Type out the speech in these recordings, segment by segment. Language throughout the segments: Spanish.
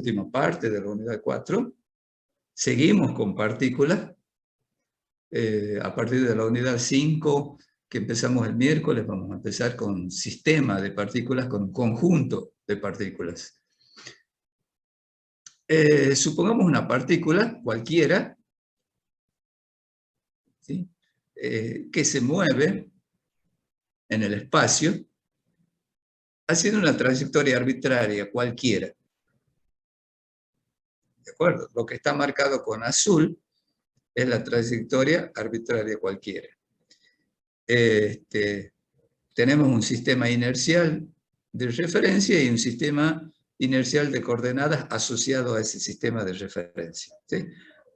última parte de la unidad 4. Seguimos con partículas. A partir de la unidad 5, que empezamos el miércoles, vamos a empezar con sistema de partículas, con un conjunto de partículas. Supongamos una partícula cualquiera, ¿sí? Que se mueve en el espacio haciendo una trayectoria arbitraria cualquiera. ¿De acuerdo? Lo que está marcado con azul es la trayectoria arbitraria cualquiera. Tenemos un sistema inercial de referencia y un sistema inercial de coordenadas asociado a ese sistema de referencia, ¿sí?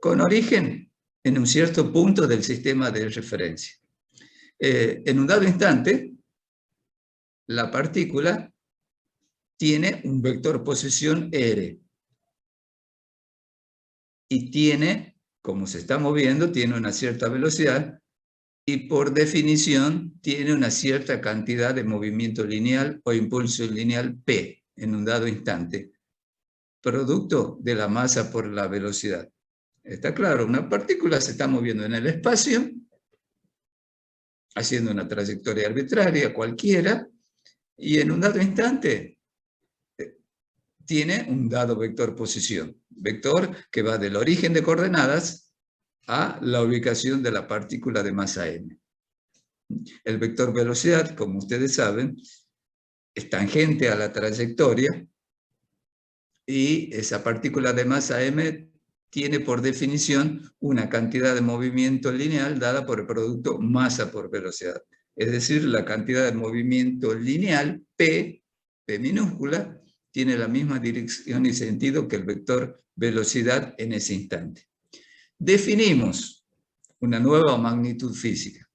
Con origen en un cierto punto del sistema de referencia. En un dado instante, la partícula tiene un vector posición R. Y tiene, como se está moviendo, tiene una cierta velocidad y por definición tiene una cierta cantidad de movimiento lineal o impulso lineal P en un dado instante, producto de la masa por la velocidad. Está claro, una partícula se está moviendo en el espacio, haciendo una trayectoria arbitraria cualquiera, y en un dado instante tiene un dado vector posición, vector que va del origen de coordenadas a la ubicación de la partícula de masa m. El vector velocidad, como ustedes saben, es tangente a la trayectoria y esa partícula de masa m tiene por definición una cantidad de movimiento lineal dada por el producto masa por velocidad. Es decir, la cantidad de movimiento lineal, P minúscula, tiene la misma dirección y sentido que el vector velocidad en ese instante. Definimos una nueva magnitud física.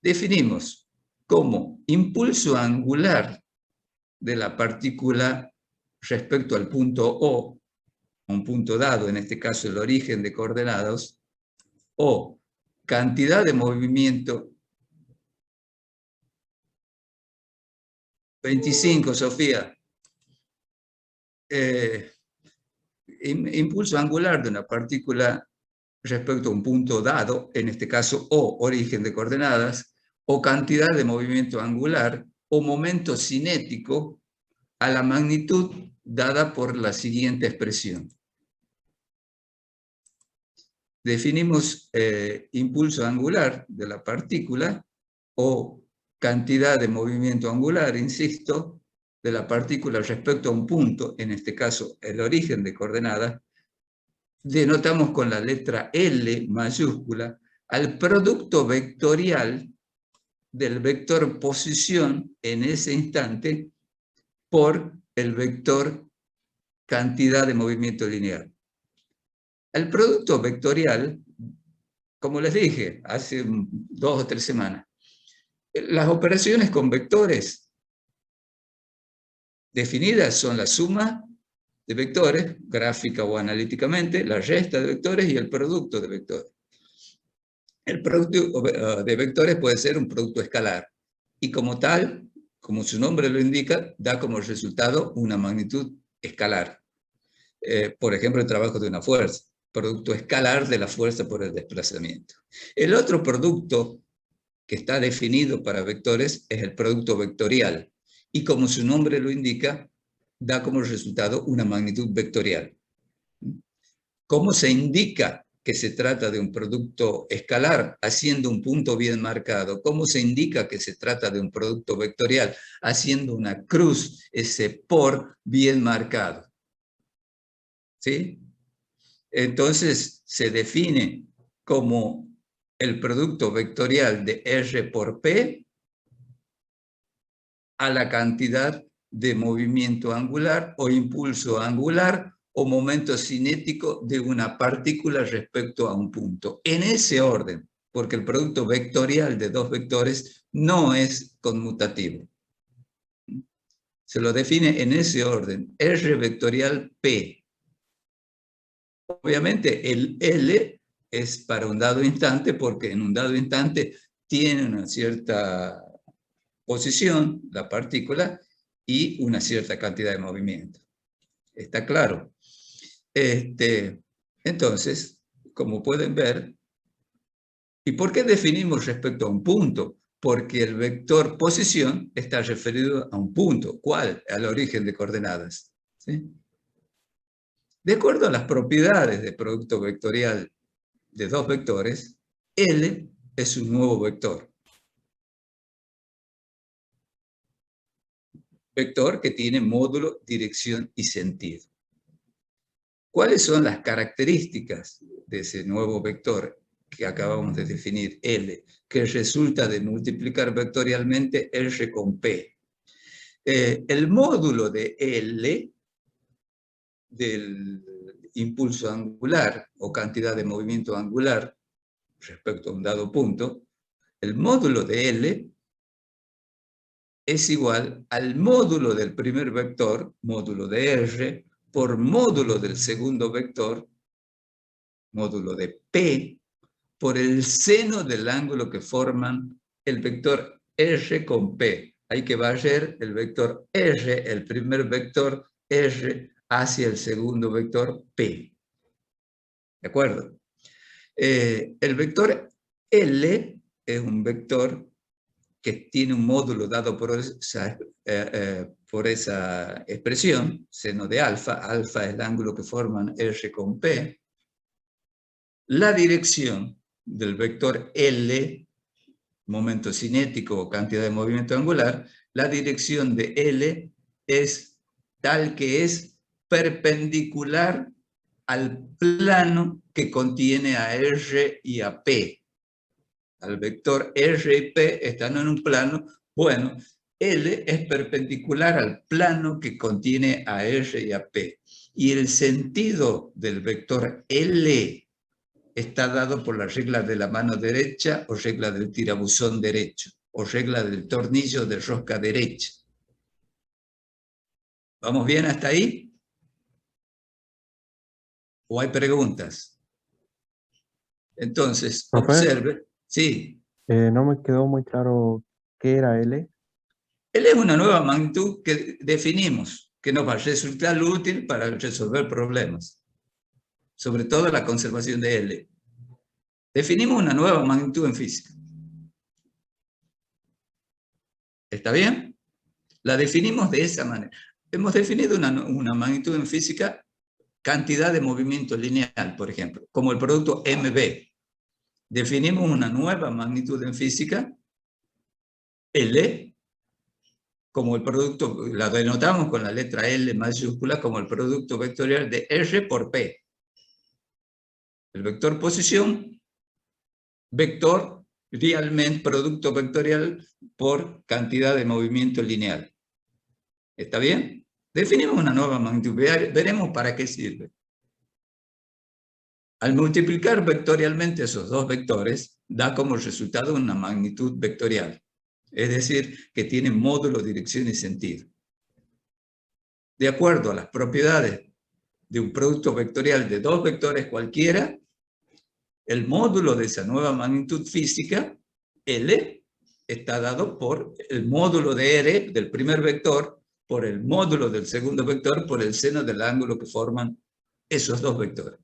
Definimos como impulso angular de la partícula respecto al punto O, un punto dado, en este caso el origen de coordenadas, o cantidad de movimiento. 25, Sofía. Impulso angular de una partícula respecto a un punto dado, en este caso O, origen de coordenadas, o cantidad de movimiento angular, o momento cinético a la magnitud dada por la siguiente expresión. Definimos impulso angular de la partícula, o cantidad de movimiento angular, insisto, de la partícula respecto a un punto, en este caso el origen de coordenadas, denotamos con la letra L mayúscula al producto vectorial del vector posición en ese instante por el vector cantidad de movimiento lineal. El producto vectorial, como les dije hace 2 o 3 semanas, las operaciones con vectores definidas son la suma de vectores, gráfica o analíticamente, la resta de vectores y el producto de vectores. El producto de vectores puede ser un producto escalar y como tal, como su nombre lo indica, da como resultado una magnitud escalar. Por ejemplo, el trabajo de una fuerza, producto escalar de la fuerza por el desplazamiento. El otro producto que está definido para vectores es el producto vectorial y como su nombre lo indica, da como resultado una magnitud vectorial. ¿Cómo se indica que se trata de un producto escalar haciendo un punto bien marcado? ¿Cómo se indica que se trata de un producto vectorial haciendo una cruz, ese por bien marcado? ¿Sí? Entonces se define como el producto vectorial de R por P a la cantidad de movimiento angular o impulso angular o momento cinético de una partícula respecto a un punto. En ese orden, porque el producto vectorial de dos vectores no es conmutativo. Se lo define en ese orden, R vectorial P. Obviamente el L es para un dado instante porque en un dado instante tiene una cierta posición, la partícula, y una cierta cantidad de movimiento. ¿Está claro? Entonces, como pueden ver, ¿y por qué definimos respecto a un punto? Porque el vector posición está referido a un punto. ¿Cuál? Al origen de coordenadas. ¿Sí? De acuerdo a las propiedades de producto vectorial de dos vectores, L es un nuevo vector. Vector que tiene módulo, dirección y sentido. ¿Cuáles son las características de ese nuevo vector que acabamos de definir, L, que resulta de multiplicar vectorialmente R con P? El módulo de L, del impulso angular o cantidad de movimiento angular respecto a un dado punto, el módulo de L es igual al módulo del primer vector, módulo de R, por módulo del segundo vector, módulo de P, por el seno del ángulo que forman el vector R con P. Hay que barrer el vector R, el primer vector R, hacia el segundo vector P. ¿De acuerdo? El vector L es un vector que tiene un módulo dado por esa expresión, seno de alfa. Alfa es el ángulo que forman R con P. La dirección del vector L, momento cinético o cantidad de movimiento angular, la dirección de L es tal que es perpendicular al plano que contiene a R y a P. Al vector R y P están en un plano, bueno, L es perpendicular al plano que contiene a R y a P. Y el sentido del vector L está dado por la regla de la mano derecha o regla del tirabuzón derecho o regla del tornillo de rosca derecha. ¿Vamos bien hasta ahí? ¿O hay preguntas? Entonces, Profe, observe. Sí. no me quedó muy claro qué era L. L es una nueva magnitud que definimos, que nos va a resultar útil para resolver problemas, sobre todo la conservación de L. Definimos una nueva magnitud en física. ¿Está bien? La definimos de esa manera. Hemos definido una magnitud en física, cantidad de movimiento lineal, por ejemplo, como el producto MB. Definimos una nueva magnitud en física, L, como el producto, la denotamos con la letra L mayúscula como el producto vectorial de R por P. El vector posición, vector realmente producto vectorial por cantidad de movimiento lineal. ¿Está bien? Definimos una nueva magnitud, veremos para qué sirve. Al multiplicar vectorialmente esos dos vectores, da como resultado una magnitud vectorial, es decir, que tiene módulo, dirección y sentido. De acuerdo a las propiedades de un producto vectorial de dos vectores cualquiera, el módulo de esa nueva magnitud física, L, está dado por el módulo de R del primer vector, por el módulo del segundo vector, por el seno del ángulo que forman esos dos vectores.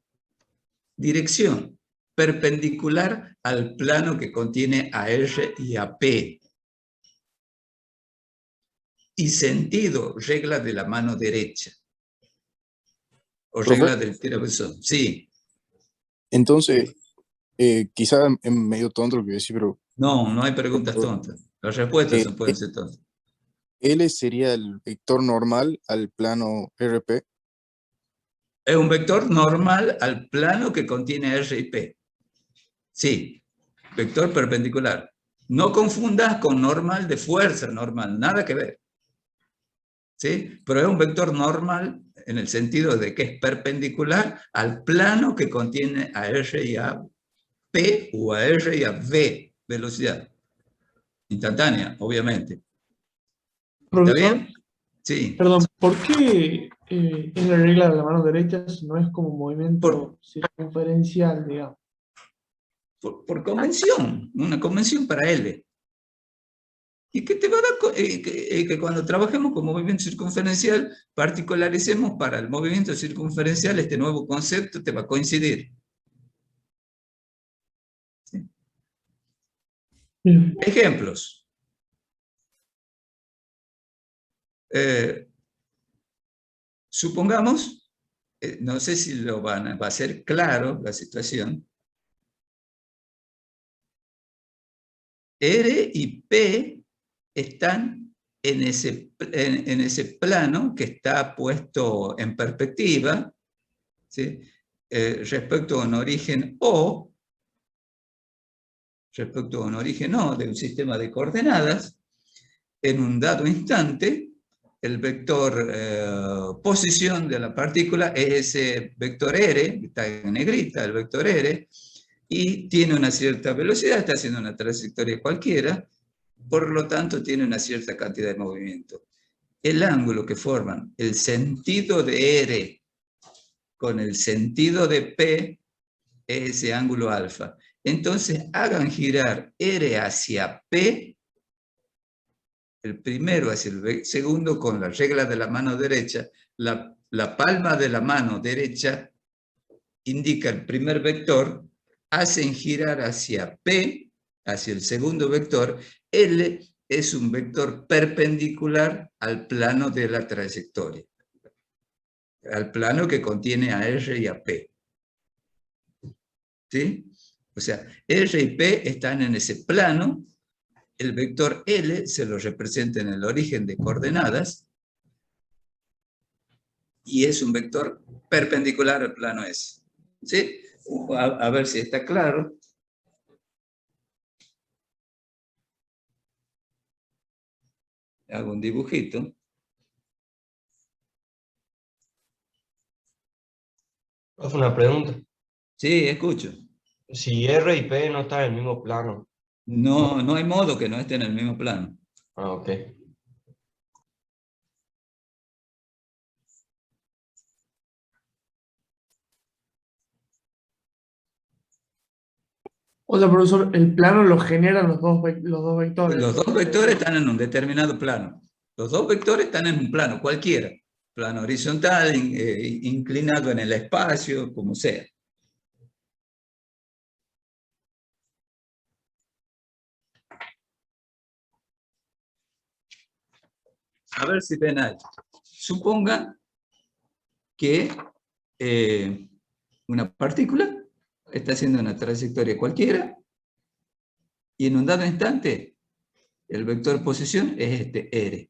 Dirección, perpendicular al plano que contiene a R y a P. Y sentido, regla de la mano derecha. O Profe, regla del tirabuzón. Sí. entonces, quizá es medio tonto lo que voy a decir, pero No, no hay preguntas tontas. Las respuestas eh, no pueden ser tontas. L sería el vector normal al plano RP. Es un vector normal al plano que contiene R y P. Sí, vector perpendicular. No confundas con normal de fuerza normal, nada que ver. ¿Sí? Pero es un vector normal en el sentido de que es perpendicular al plano que contiene a R y a P o a R y a V, velocidad. Instantánea, obviamente. ¿Está Profesor, bien? Sí. perdón, ¿por qué es la regla de la mano derecha si no es como un Por, movimiento circunferencial, digamos? por convención, una convención para L. Y que te va a dar, que cuando trabajemos con movimiento circunferencial, particularicemos para el movimiento circunferencial, este nuevo concepto te va a coincidir. ¿Sí? Bien. Ejemplos. Supongamos, no sé si va a ser claro la situación, R y P están en ese plano que está puesto en perspectiva, ¿sí? Respecto a un origen O, de un sistema de coordenadas, en un dado instante, el vector posición de la partícula es ese vector R, que está en negrita, el vector R, y tiene una cierta velocidad, está haciendo una trayectoria cualquiera, por lo tanto tiene una cierta cantidad de movimiento. El ángulo que forman el sentido de R con el sentido de P es ese ángulo alfa. Entonces hagan girar R hacia P, el primero hacia el segundo con la regla de la mano derecha. La palma de la mano derecha indica el primer vector, hacen girar hacia P, hacia el segundo vector. L es un vector perpendicular al plano de la trayectoria, al plano que contiene a R y a P. ¿Sí? O sea, R y P están en ese plano, el vector L se lo representa en el origen de coordenadas, y es un vector perpendicular al plano S. ¿Sí? A ver si está claro. Hago un dibujito. Profe, una pregunta. Sí, escucho. Si R y P no están en el mismo plano. No, no hay modo que no esté en el mismo plano. Ah, ok. O sea, profesor, el plano lo generan los dos vectores. Los dos vectores están en un determinado plano. Los dos vectores están en un plano, cualquiera. Plano horizontal, inclinado en el espacio, como sea. A ver si ven ahí. Supongan que una partícula está haciendo una trayectoria cualquiera y en un dado instante el vector posición es este R.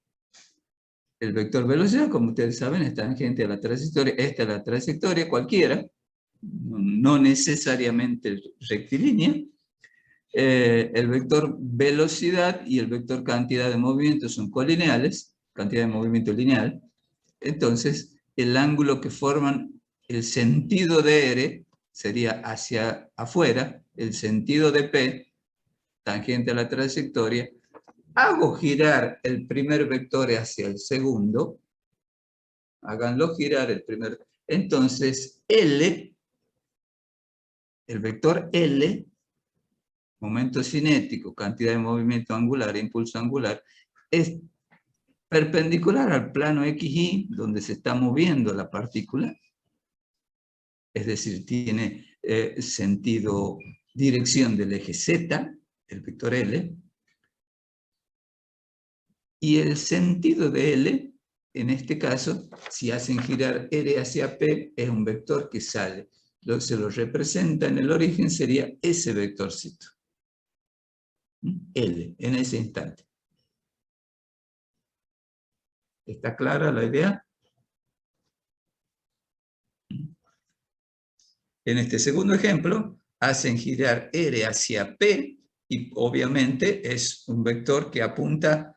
El vector velocidad, como ustedes saben, es tangente a la trayectoria. Esta es la trayectoria cualquiera, no necesariamente rectilínea. El vector velocidad y el vector cantidad de movimiento son colineales, cantidad de movimiento lineal. Entonces, el ángulo que forman el sentido de R sería hacia afuera, el sentido de P, tangente a la trayectoria. Hago girar el primer vector hacia el segundo, háganlo girar el primer. Entonces, L, el vector L, momento cinético, cantidad de movimiento angular, impulso angular, es perpendicular al plano XY, donde se está moviendo la partícula, es decir, tiene sentido, dirección del eje Z, el vector L, y el sentido de L, en este caso, si hacen girar R hacia P, es un vector que sale. Se lo representa en el origen, sería ese vectorcito. L, en ese instante. ¿Está clara la idea? En este segundo ejemplo, hacen girar R hacia P, y obviamente es un vector que apunta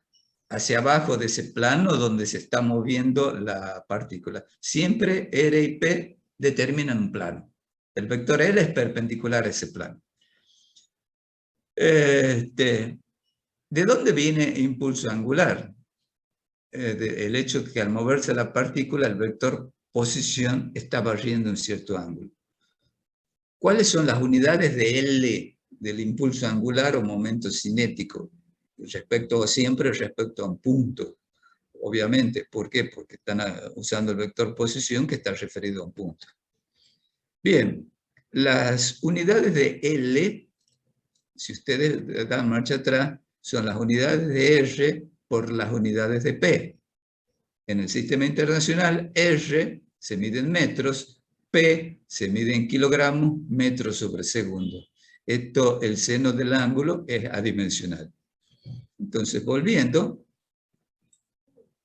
hacia abajo de ese plano donde se está moviendo la partícula. Siempre R y P determinan un plano. El vector L es perpendicular a ese plano. ¿De dónde viene impulso angular? El hecho de que al moverse la partícula, el vector posición está barriendo un cierto ángulo. ¿Cuáles son las unidades de L del impulso angular o momento cinético? siempre respecto a un punto, obviamente. ¿Por qué? Porque están usando el vector posición que está referido a un punto. Bien, las unidades de L, si ustedes dan marcha atrás, son las unidades de R por las unidades de P. En el sistema internacional, R se mide en metros, P se mide en kilogramos, metros sobre segundo. Esto, el seno del ángulo es adimensional. Entonces, volviendo,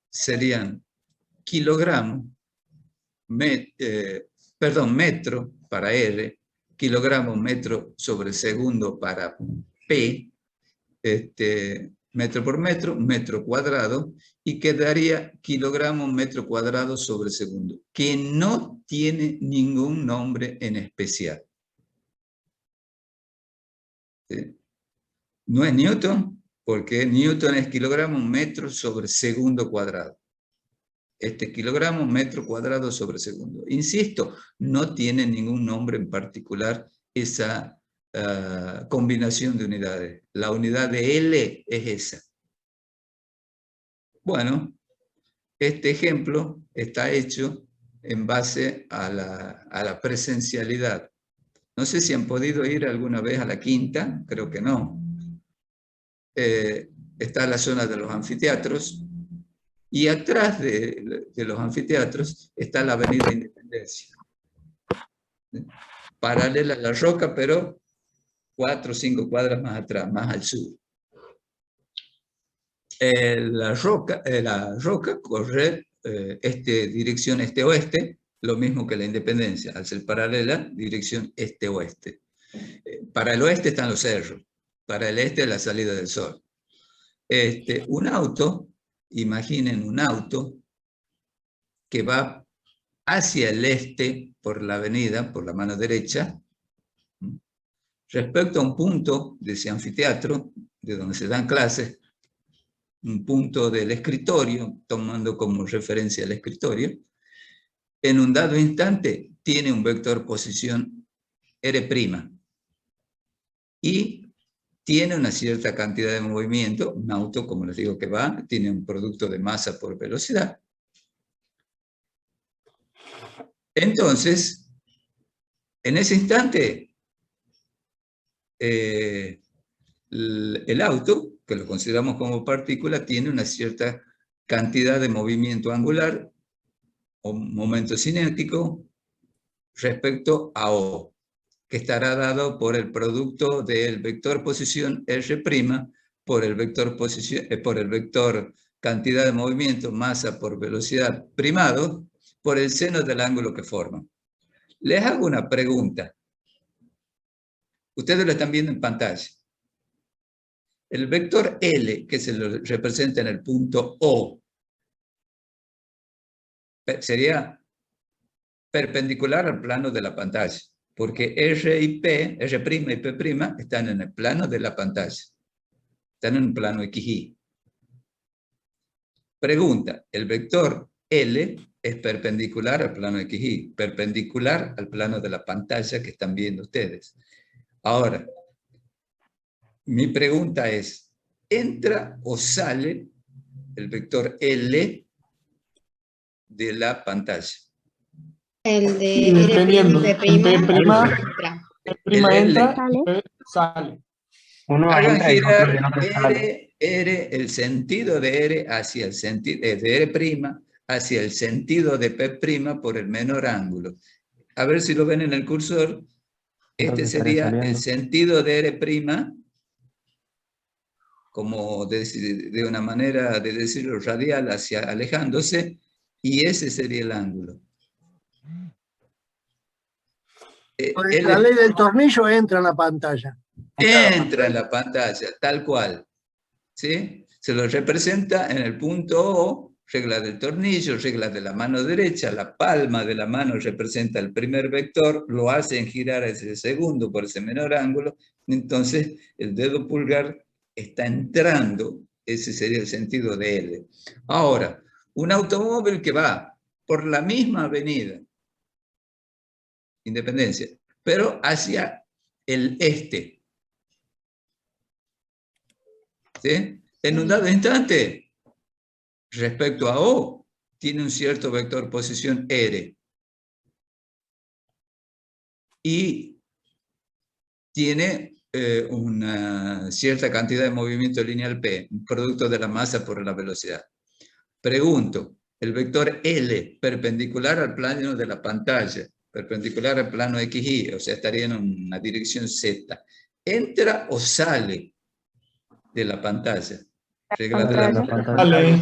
serían kilogramos, metro para R, kilogramos, metro sobre segundo para P, metro por metro cuadrado, y quedaría kilogramos, metro cuadrado sobre segundo, que no tiene ningún nombre en especial. ¿Sí? No es Newton, porque Newton es kilogramos, metro sobre segundo cuadrado. Kilogramos, metro cuadrado sobre segundo. Insisto, no tiene ningún nombre en particular esa combinación de unidades. La unidad de L es esa. Bueno, este ejemplo está hecho en base a la presencialidad. No sé si han podido ir alguna vez a la Quinta, creo que no. Está la zona de los anfiteatros, y atrás de los anfiteatros está la Avenida Independencia. Paralela a la Roca, pero 4 o 5 cuadras más atrás, más al sur. La Roca corre dirección este-oeste, lo mismo que la Independencia, al ser paralela, dirección este-oeste. Para el oeste están los cerros, para el este la salida del sol. Un auto, imaginen un auto que va hacia el este por la avenida, por la mano derecha, respecto a un punto de ese anfiteatro, de donde se dan clases, un punto del escritorio, tomando como referencia el escritorio, en un dado instante tiene un vector posición R', y tiene una cierta cantidad de movimiento. Un auto, como les digo, que va, tiene un producto de masa por velocidad. Entonces, en ese instante, el auto, que lo consideramos como partícula, tiene una cierta cantidad de movimiento angular o momento cinético respecto a O, que estará dado por el producto del vector posición R' por el vector cantidad de movimiento, masa por velocidad primado, por el seno del ángulo que forman. Les hago una pregunta. Ustedes lo están viendo en pantalla. El vector L, que se lo representa en el punto O, sería perpendicular al plano de la pantalla, porque R' y P' están en el plano de la pantalla. Están en un plano XY. Pregunta, el vector L es perpendicular al plano XY, perpendicular al plano de la pantalla que están viendo ustedes. Ahora, mi pregunta es, ¿entra o sale el vector L de la pantalla? El de Y dependiendo, P' en P' entra. prima El L. entra y P sale. Uno Hagan entra y el otro girar sale. R, el sentido de R hacia el sentido de R' hacia el sentido de P' por el menor ángulo. A ver si lo ven en el cursor. Creo que estaría Sería el saliendo. sentido de R', como de una manera de decirlo radial hacia alejándose, y ese sería el ángulo. La ley del tornillo entra en la pantalla. Entra en la pantalla, tal cual. ¿Sí? Se lo representa en el punto O, regla del tornillo, regla de la mano derecha, la palma de la mano representa el primer vector, lo hacen girar hacia el segundo por ese menor ángulo, entonces el dedo pulgar está entrando, ese sería el sentido de L. Ahora, un automóvil que va por la misma avenida, Independencia, pero hacia el este, ¿sí? En un dado instante, respecto a O, tiene un cierto vector posición R. Y tiene una cierta cantidad de movimiento lineal P, producto de la masa por la velocidad. Pregunto, el vector L perpendicular al plano de la pantalla, perpendicular al plano XY, o sea, estaría en una dirección Z, ¿entra o sale de la pantalla? Regla de la La pantalla. Vale.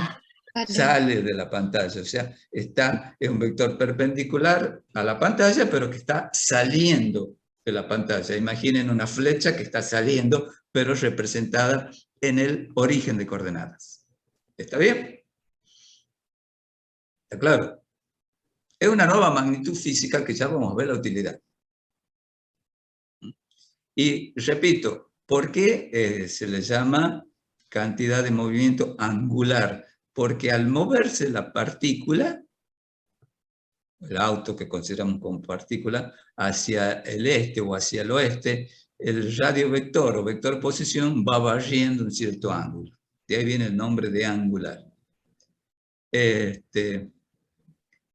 sale de la pantalla, o sea, es un vector perpendicular a la pantalla, pero que está saliendo de la pantalla. Imaginen una flecha que está saliendo, pero representada en el origen de coordenadas. ¿Está bien? ¿Está claro? Es una nueva magnitud física que ya vamos a ver la utilidad. Y repito, ¿por qué se le llama cantidad de movimiento angular? Porque al moverse la partícula, el auto que consideramos como partícula, hacia el este o hacia el oeste, el radio vector o vector posición va barriendo un cierto ángulo. De ahí viene el nombre de angular.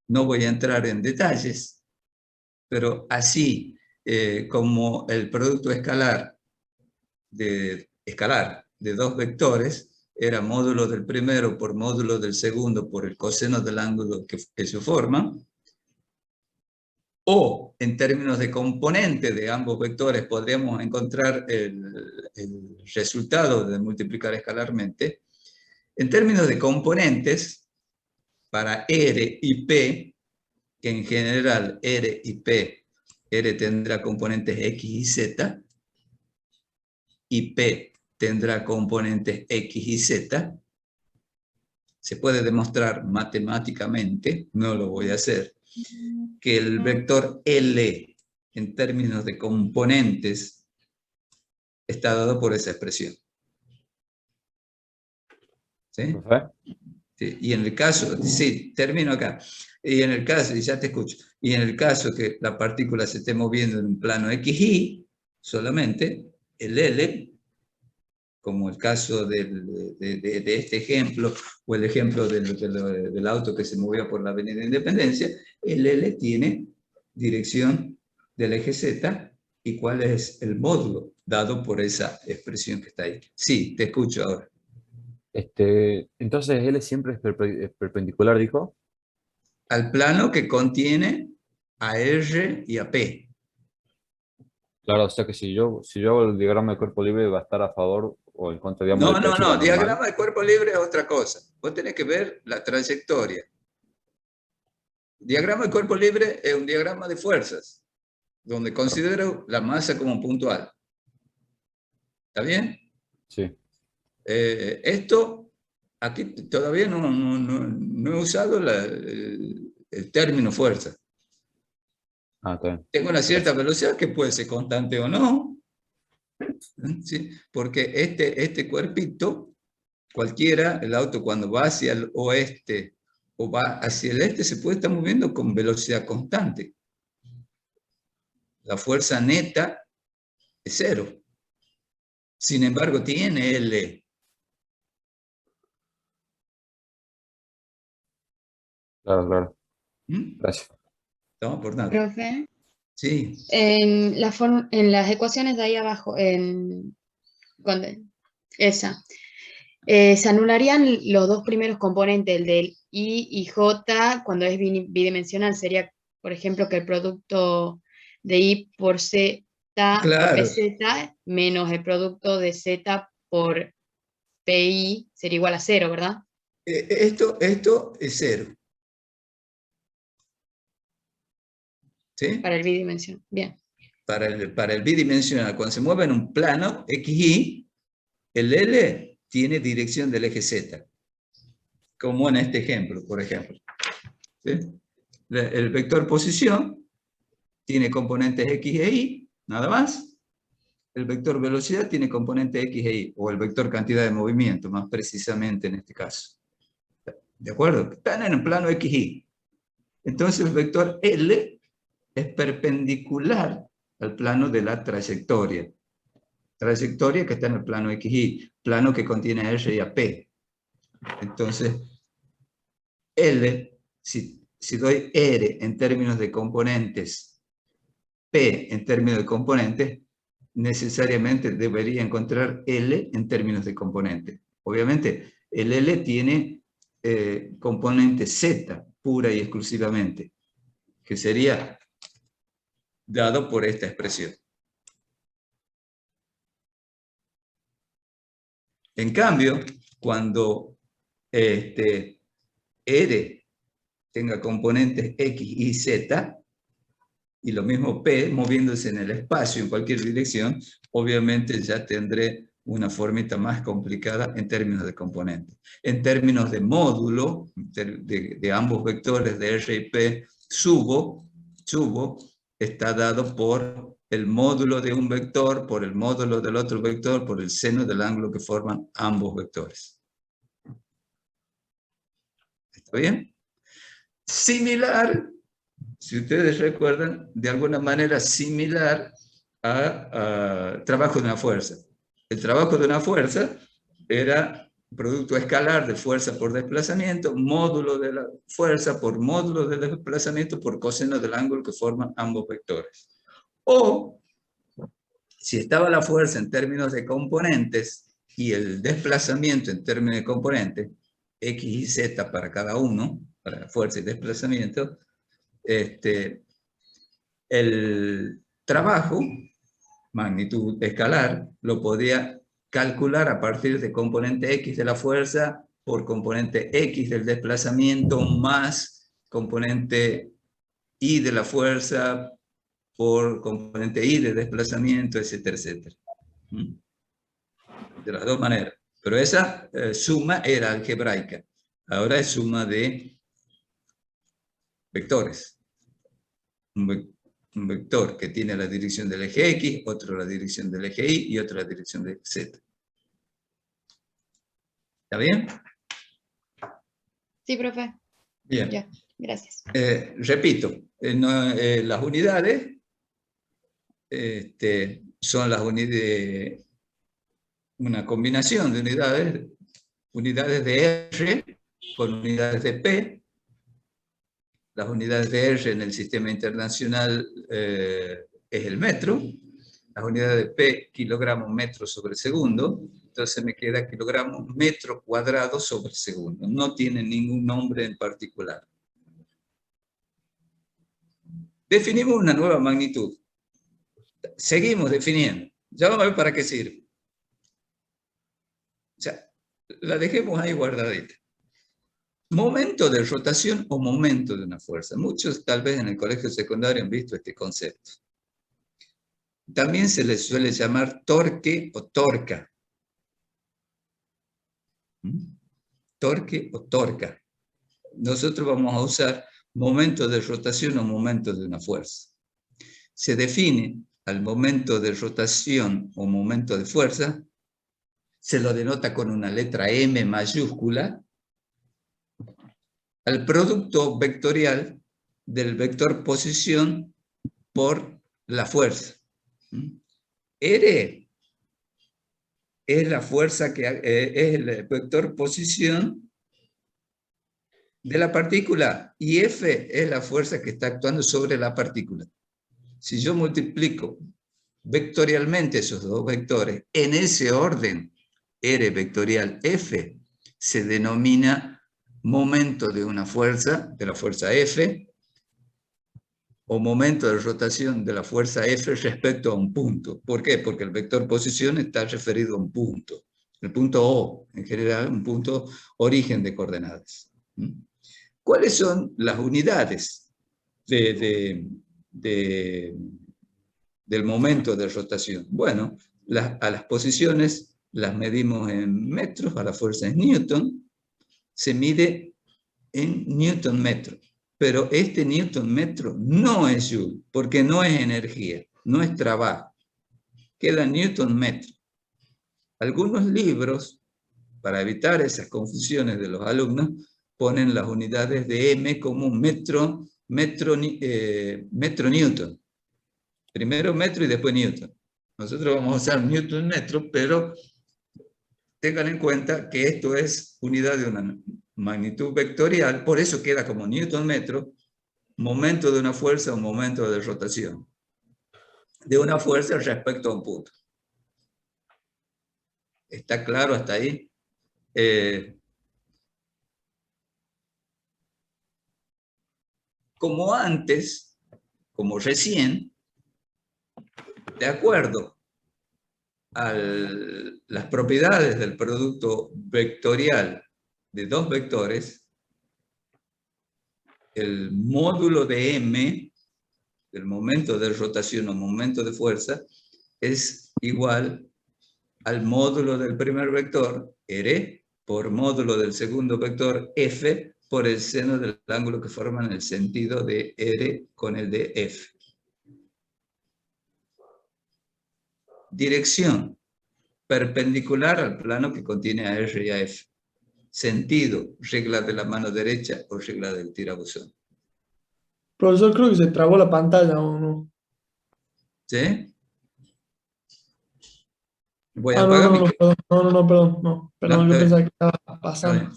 No voy a entrar en detalles, pero así como el producto escalar de dos vectores era módulo del primero por módulo del segundo por el coseno del ángulo que se forma, o en términos de componente de ambos vectores podríamos encontrar el resultado de multiplicar escalarmente. En términos de componentes, para R y P, que en general R y P, R tendrá componentes X y Z, y P tendrá componentes X y Z, se puede demostrar matemáticamente, no lo voy a hacer, que el vector L en términos de componentes está dado por esa expresión. ¿Sí? Sí, y en el caso, sí, termino acá, y en el caso, y ya te escucho, y en el caso que la partícula se esté moviendo en un plano XY, solamente el L, como el caso de este ejemplo, o el ejemplo del auto que se movía por la Avenida Independencia, el L tiene dirección del eje Z, y cuál es el módulo dado por esa expresión que está ahí. Sí, te escucho ahora. Entonces L siempre es perpendicular, dijo. Al plano que contiene a R y a P. Claro, o sea que si yo hago el diagrama de cuerpo libre va a estar a favor o en contra, digamos, del peso normal. Diagrama de cuerpo libre es otra cosa. Vos tenés que ver la trayectoria. Diagrama de cuerpo libre es un diagrama de fuerzas, donde considero la masa como puntual. ¿Está bien? Sí. Esto, aquí todavía no he usado el término fuerza. Ah, está bien. Tengo una cierta velocidad que puede ser constante o no. ¿Sí? Porque este cuerpito, cualquiera, el auto cuando va hacia el oeste o va hacia el este, se puede estar moviendo con velocidad constante. La fuerza neta es 0. Sin embargo, tiene L. Claro, claro. ¿Mm? Gracias. Estamos por nada. Profe, Sí. en las ecuaciones de ahí abajo, esa, se anularían los dos primeros componentes, el del I y J, cuando es bidimensional. Sería, por ejemplo, que el producto de I por Z por Claro. PZ menos el producto de Z por PI sería igual a 0, ¿verdad? Esto es 0. ¿Sí? Para el bidimensional. Bien. Para el bidimensional, cuando se mueve en un plano XY, el L tiene dirección del eje Z, como en este ejemplo, por ejemplo. ¿Sí? El vector posición tiene componentes X e Y, nada más. El vector velocidad tiene componentes X e Y, o el vector cantidad de movimiento, más precisamente en este caso. ¿De acuerdo? Están en el plano XY. Entonces el vector L es perpendicular al plano de la trayectoria. trayectoria que está en el plano XY, plano que contiene a R y a P. Entonces, L, si doy R en términos de componentes, P en términos de componentes, necesariamente debería encontrar L en términos de componentes. Obviamente, el L tiene componente Z, pura y exclusivamente, que sería dado por esta expresión. En cambio, cuando R tenga componentes X y Z, y lo mismo P, moviéndose en el espacio en cualquier dirección, obviamente ya tendré una formita más complicada en términos de componentes. En términos de módulo, de ambos vectores de R y P, subo está dado por el módulo de un vector, por el módulo del otro vector, por el seno del ángulo que forman ambos vectores. ¿Está bien? Similar, si ustedes recuerdan, de alguna manera similar a trabajo de una fuerza. El trabajo de una fuerza era producto escalar de fuerza por desplazamiento, módulo de la fuerza por módulo de desplazamiento por coseno del ángulo que forman ambos vectores. O, si estaba la fuerza en términos de componentes y el desplazamiento en términos de componentes, X y Z para cada uno, para fuerza y desplazamiento, el trabajo, magnitud escalar, lo podía calcular a partir de componente X de la fuerza por componente X del desplazamiento más componente Y de la fuerza por componente Y de desplazamiento, etcétera, etcétera. De las dos maneras. Pero esa suma era algebraica. Ahora es suma de vectores. Un vector que tiene la dirección del eje X, otro la dirección del eje Y y otro la dirección de Z. ¿Está bien? Sí, profe. Bien. Ya, gracias. Repito, las unidades son las unidades, una combinación de unidades de R con unidades de P. Las unidades de R en el sistema internacional es el metro. Las unidades de P, kilogramos metro sobre segundo. Entonces me queda kilogramos metro cuadrado sobre segundo. No tiene ningún nombre en particular. Definimos una nueva magnitud. Seguimos definiendo. Ya vamos a ver para qué sirve. O sea, la dejemos ahí guardadita. Momento de rotación o momento de una fuerza. Muchos tal vez en el colegio secundario han visto este concepto. También se le suele llamar torque o torca. Torque o torca. Nosotros vamos a usar momento de rotación o momento de una fuerza. Se define al momento de rotación o momento de fuerza, se lo denota con una letra M mayúscula, al producto vectorial del vector posición por la fuerza. R es la fuerza que es el vector posición de la partícula y F es la fuerza que está actuando sobre la partícula. Si yo multiplico vectorialmente esos dos vectores en ese orden, R vectorial F, se denomina momento de una fuerza, de la fuerza F, o momento de rotación de la fuerza F respecto a un punto. ¿Por qué? Porque el vector posición está referido a un punto. El punto O, en general, un punto origen de coordenadas. ¿Cuáles son las unidades del momento de rotación? Bueno, a las posiciones las medimos en metros, a la fuerza es Newton, se mide en Newton metro. Pero este Newton metro no es Joule, porque no es energía, no es trabajo. Queda Newton metro. Algunos libros, para evitar esas confusiones de los alumnos, ponen las unidades de M como metro Newton. Primero metro y después Newton. Nosotros vamos a usar Newton metro, pero tengan en cuenta que esto es unidad de una magnitud vectorial, por eso queda como Newton metro, momento de una fuerza o momento de rotación. De una fuerza respecto a un punto. ¿Está claro hasta ahí? Como antes, como recién, de acuerdo a las propiedades del producto vectorial de dos vectores, el módulo de m, el momento de rotación o momento de fuerza, es igual al módulo del primer vector, r, por módulo del segundo vector, f, por el seno del ángulo que forman el sentido de r con el de f. Dirección, perpendicular al plano que contiene a r y a f. Sentido, regla de la mano derecha o regla del tirabuzón. Profesor, creo que se trabó la pantalla, ¿o no? ¿Sí? Voy a Ah, apagar mi... perdón, yo pensaba que estaba pasando.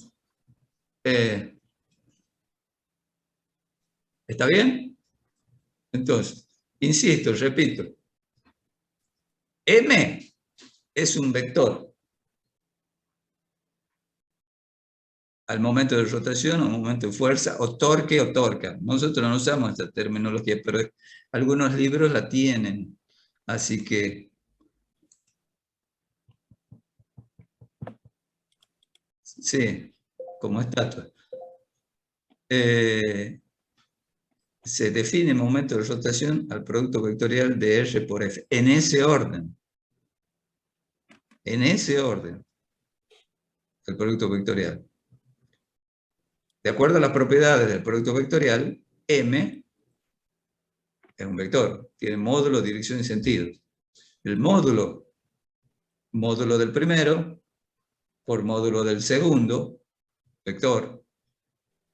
¿Está bien? Entonces, insisto, repito. M es un vector. Al momento de rotación, al momento de fuerza, o torque o torca. Nosotros no usamos esta terminología, pero algunos libros la tienen. Así que... sí, como estatua. Se define momento de rotación al producto vectorial de R por F. En ese orden. En ese orden. El producto vectorial. De acuerdo a las propiedades del producto vectorial, M es un vector. Tiene módulo, dirección y sentido. El módulo del primero por módulo del segundo vector,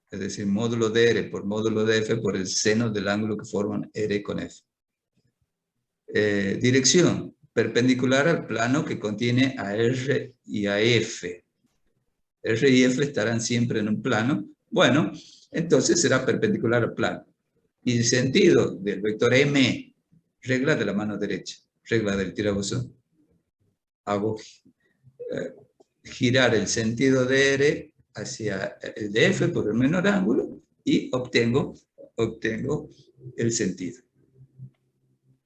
es decir, módulo de R por módulo de F por el seno del ángulo que forman R con F. Dirección, perpendicular al plano que contiene a R y a F. R y F estarán siempre en un plano. Bueno, entonces será perpendicular al plano. Y el sentido del vector M, regla de la mano derecha, regla del tirabuzón. Hago girar el sentido de R hacia el de F por el menor ángulo y obtengo el sentido.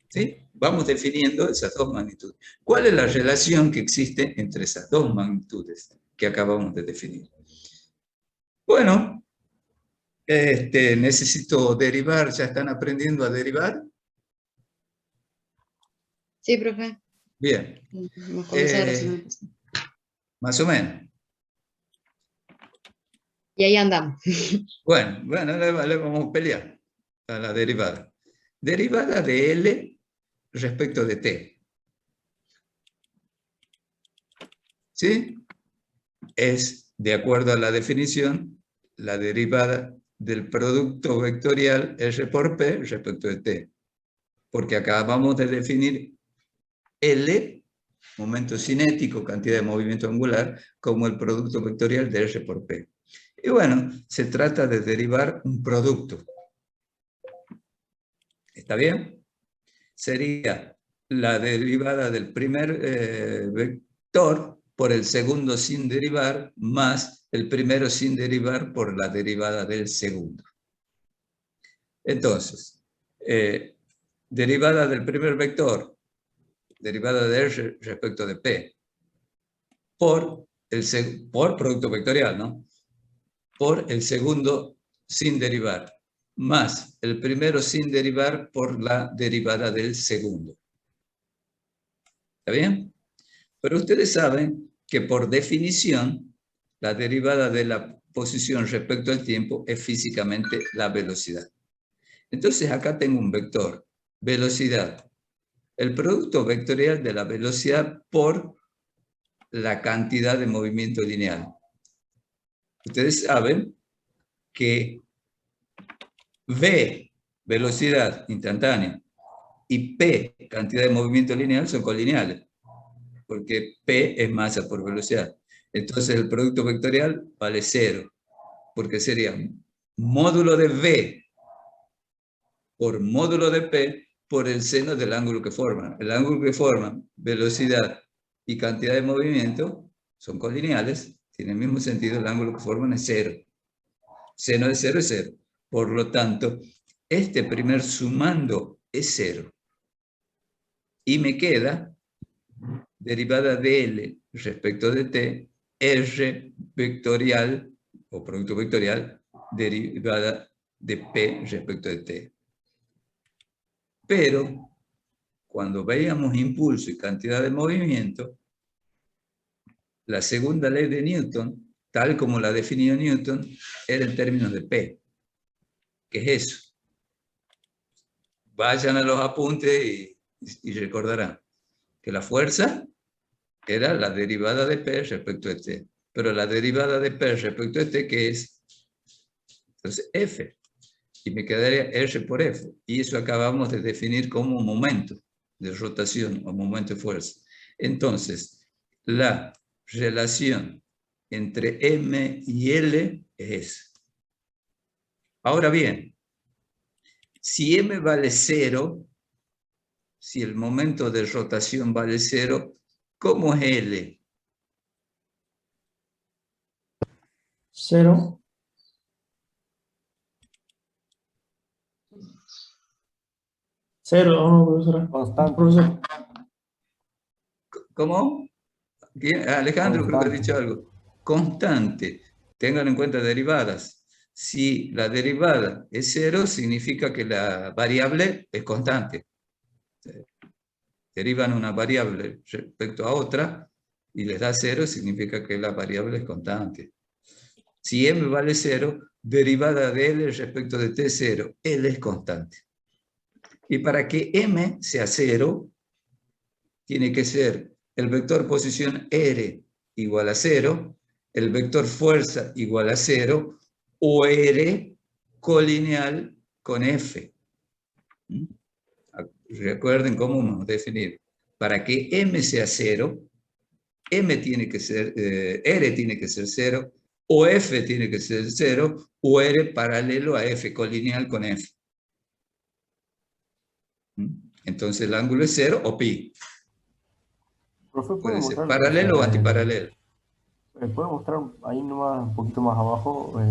¿Sí? Vamos definiendo esas dos magnitudes. ¿Cuál es la relación que existe entre esas dos magnitudes que acabamos de definir? Bueno, necesito derivar. ¿Ya están aprendiendo a derivar? Sí, profe. Bien. Vamos a comenzar la semana pasada. Más o menos. Y ahí andamos. Bueno, le vamos a pelear a la derivada. Derivada de L respecto de T. ¿Sí? Es, de acuerdo a la definición, la derivada del producto vectorial R por P respecto de T. Porque acabamos de definir L, momento cinético, cantidad de movimiento angular, como el producto vectorial de R por P. Y bueno, se trata de derivar un producto. ¿Está bien? Sería la derivada del primer vector por el segundo sin derivar, más el primero sin derivar por la derivada del segundo. Entonces, derivada del primer vector, derivada de R respecto de P, por producto vectorial, ¿no? Por el segundo sin derivar, más el primero sin derivar por la derivada del segundo. ¿Está bien? Pero ustedes saben que por definición, la derivada de la posición respecto al tiempo es físicamente la velocidad. Entonces acá tengo un vector, velocidad. El producto vectorial de la velocidad por la cantidad de movimiento lineal. Ustedes saben que V, velocidad instantánea, y P, cantidad de movimiento lineal, son colineales, porque P es masa por velocidad. Entonces el producto vectorial vale 0, porque sería módulo de V por módulo de P por el seno del ángulo que forman. El ángulo que forman, velocidad y cantidad de movimiento, son colineales, tienen el mismo sentido, el ángulo que forman es 0. Seno de 0 es 0. Por lo tanto, este primer sumando es 0. Y me queda derivada de L respecto de T, R vectorial, o producto vectorial, derivada de P respecto de T. Pero, cuando veíamos impulso y cantidad de movimiento, la segunda ley de Newton, tal como la definió Newton, era en términos de P. ¿Qué es eso? Vayan a los apuntes y recordarán que la fuerza era la derivada de P respecto de T. Pero la derivada de P respecto de T, ¿qué es? Entonces, F. Y me quedaría R por F. Y eso acabamos de definir como momento de rotación o momento de fuerza. Entonces, la relación entre M y L es esa. Ahora bien, si M vale 0, si el momento de rotación vale 0, ¿cómo es L? 0. Cero, ¿o no, profesora? Constante. Profesor, ¿Cómo? Alejandro creo que ha dicho algo. Constante. Tengan en cuenta derivadas. Si la derivada es 0, significa que la variable es constante. Derivan una variable respecto a otra y les da 0, significa que la variable es constante. Si M vale 0, derivada de L respecto de T es 0. L es constante. Y para que M sea 0, tiene que ser el vector posición R igual a 0, el vector fuerza igual a 0, o R colineal con F. Recuerden cómo hemos definido. Para que M sea 0, M tiene que ser, R tiene que ser 0, o F tiene que ser 0, o R paralelo a F, colineal con F. Entonces el ángulo es 0 o pi. Profe, Puede ser paralelo o antiparalelo. ¿Puede mostrar ahí nomás, un poquito más abajo,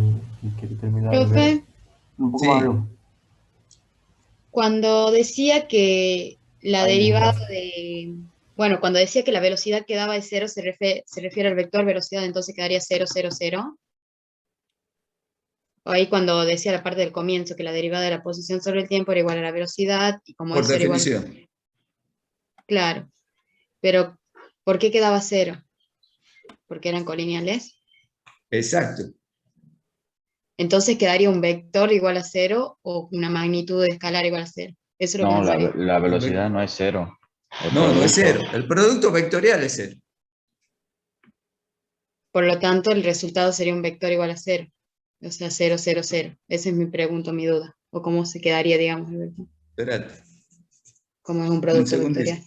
y quiere terminar de Profe, leer? Un poco Sí. más arriba. cuando decía que la Ahí derivada mismo. de... Bueno, cuando decía que la velocidad que daba de 0 se refiere al vector velocidad, entonces quedaría 0, 0, 0. O ahí cuando decía la parte del comienzo, que la derivada de la posición sobre el tiempo era igual a la velocidad, y como Por eso era igual... definición. Claro, pero ¿por qué quedaba 0? Porque eran colineales. Exacto. Entonces quedaría un vector igual a 0 o una magnitud escalar igual a 0. Eso es lo que No, no sabía. la velocidad no es 0. No, no es 0. El producto vectorial es 0. Por lo tanto, el resultado sería un vector igual a 0. O sea, 0, 0, 0. Esa es mi pregunta, mi duda. O cómo se quedaría, digamos, el vector. Espérate. Como es un Un producto segundo. vectorial.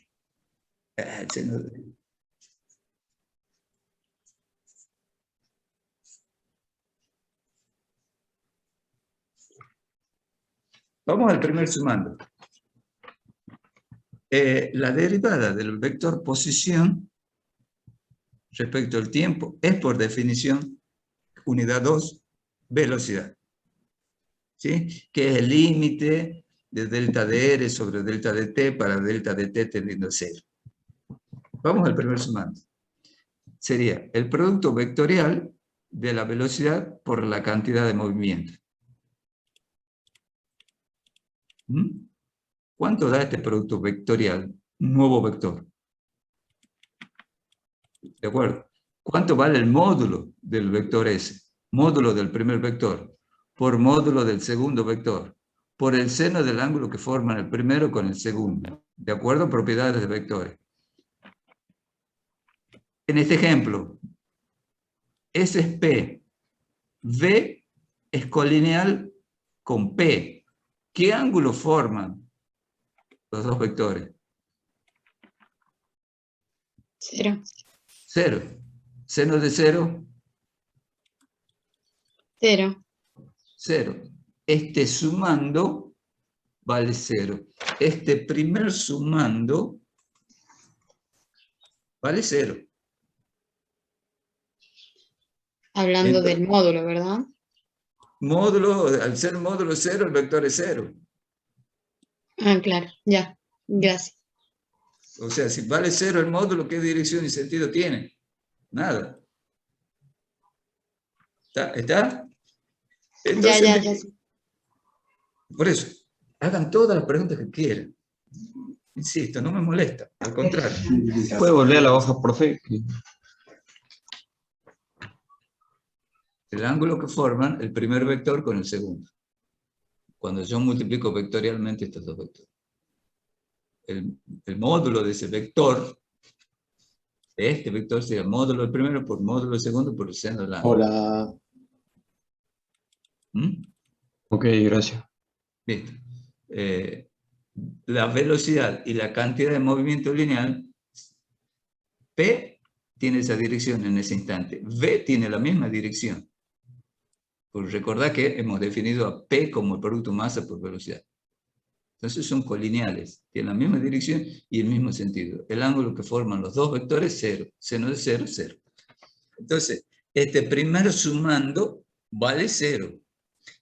Vamos al primer sumando. La derivada del vector posición respecto al tiempo es, por definición, unidad 2, velocidad. ¿Sí? Que es el límite de delta de R sobre delta de T para delta de T tendiendo a 0. Vamos al primer sumando. Sería el producto vectorial de la velocidad por la cantidad de movimiento. ¿Cuánto da este producto vectorial? Un nuevo vector. ¿De acuerdo? ¿Cuánto vale el módulo del vector S? Módulo del primer vector por módulo del segundo vector por el seno del ángulo que forman el primero con el segundo. ¿De acuerdo? Propiedades de vectores. En este ejemplo, S es P. V es colineal con P. ¿Qué ángulo forman los dos vectores? 0. 0. Seno de 0, 0. 0. Este sumando vale 0. Este primer sumando vale 0. Hablando Entonces, del módulo, ¿verdad? módulo, al ser módulo 0, el vector es 0. Ah, claro, ya. Gracias. O sea, si vale 0 el módulo, ¿qué dirección y sentido tiene? Nada. ¿Está? Entonces, Ya. por eso, hagan todas las preguntas que quieran. Insisto, no me molesta, al contrario. ¿Puede volver a la hoja, profe? El ángulo que forman el primer vector con el segundo. Cuando yo multiplico vectorialmente estos dos vectores. El módulo de ese vector, de este vector, sería módulo del primero por módulo del segundo por el seno del ángulo. Hola. ¿Mm? Ok, gracias. Bien. La velocidad y la cantidad de movimiento lineal, P tiene esa dirección en ese instante. V tiene la misma dirección. Pues recordad que hemos definido a P como el producto masa por velocidad. Entonces son colineales, tienen la misma dirección y el mismo sentido. El ángulo que forman los dos vectores, 0. Seno de 0, 0. Entonces, este primer sumando vale 0.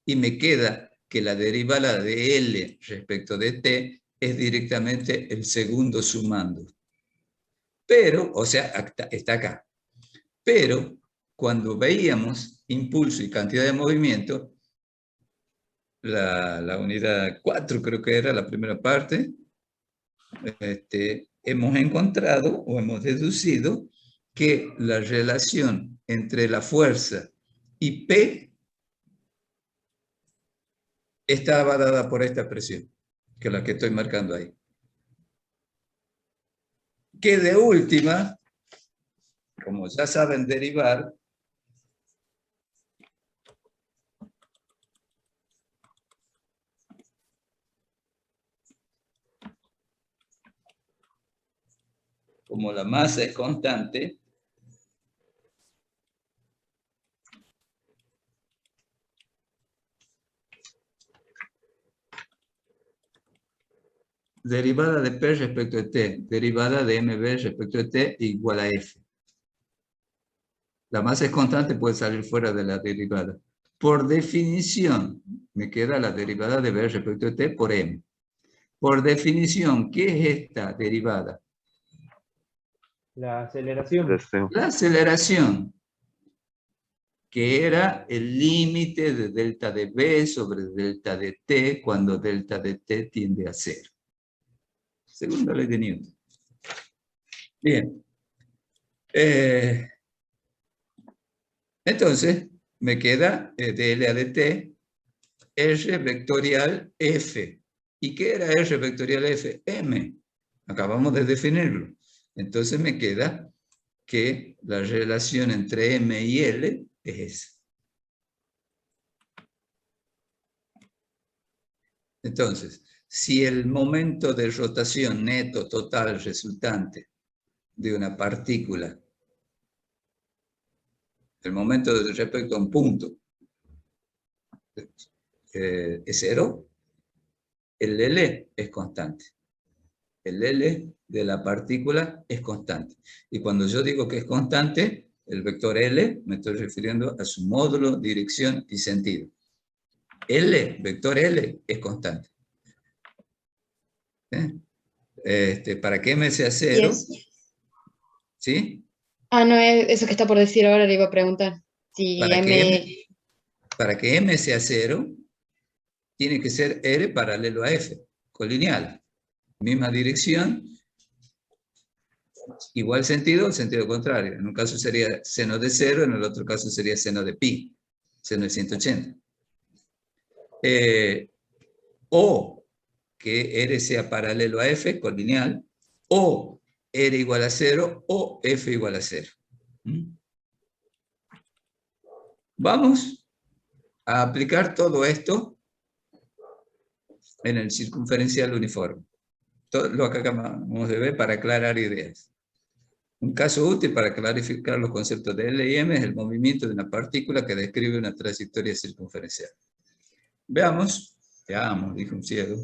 Y me queda que la derivada de L respecto de T es directamente el segundo sumando. Pero, o sea, está acá. Pero, cuando veíamos impulso y cantidad de movimiento, la unidad 4 creo que era la primera parte, hemos encontrado o hemos deducido que la relación entre la fuerza y P estaba dada por esta expresión, que es la que estoy marcando ahí. Que de última, como ya saben derivar, como la masa es constante, derivada de P respecto de T, derivada de MB respecto de T igual a F. La masa es constante, puede salir fuera de la derivada. Por definición, me queda la derivada de B respecto de T por M. Por definición, ¿qué es esta derivada? La aceleración. La aceleración, que era el límite de delta de B sobre delta de T cuando delta de T tiende a 0. Segunda ley de Newton. Bien. Entonces, me queda dl a dt, R vectorial F. ¿Y qué era R vectorial F? M. Acabamos de definirlo. Entonces me queda que la relación entre M y L es esa. Entonces, si el momento de rotación neto total resultante de una partícula, el momento respecto a un punto, es 0, el L es constante. El L de la partícula es constante. Y cuando yo digo que es constante, el vector L, me estoy refiriendo a su módulo, dirección y sentido. L, vector L, es constante. Para que M sea 0, ¿sí? Ah, no, eso que está por decir ahora le iba a preguntar. Si para que M sea 0, tiene que ser R paralelo a F, colineal. Misma dirección, igual sentido contrario. En un caso sería seno de 0, en el otro caso sería seno de pi, seno de 180. O que R sea paralelo a F, colineal, o R igual a 0, o F igual a 0. Vamos a aplicar todo esto en el circunferencial uniforme. todo lo que acabamos de ver para aclarar ideas. Un caso útil para clarificar los conceptos de L y M es el movimiento de una partícula que describe una trayectoria circunferencial. Veamos, dijo un ciego,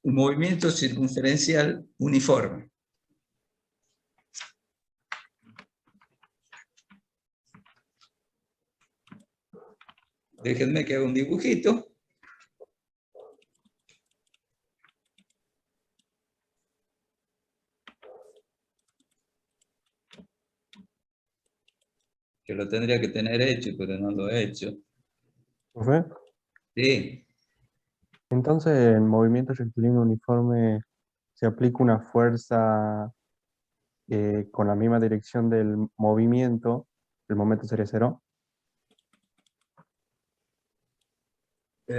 un movimiento circunferencial uniforme. Déjenme que haga un dibujito. Que lo tendría que tener hecho, pero no lo he hecho. ¿Profe? Sí. Entonces, en movimiento rectilíneo uniforme se aplica una fuerza con la misma dirección del movimiento, el momento sería cero. Sí,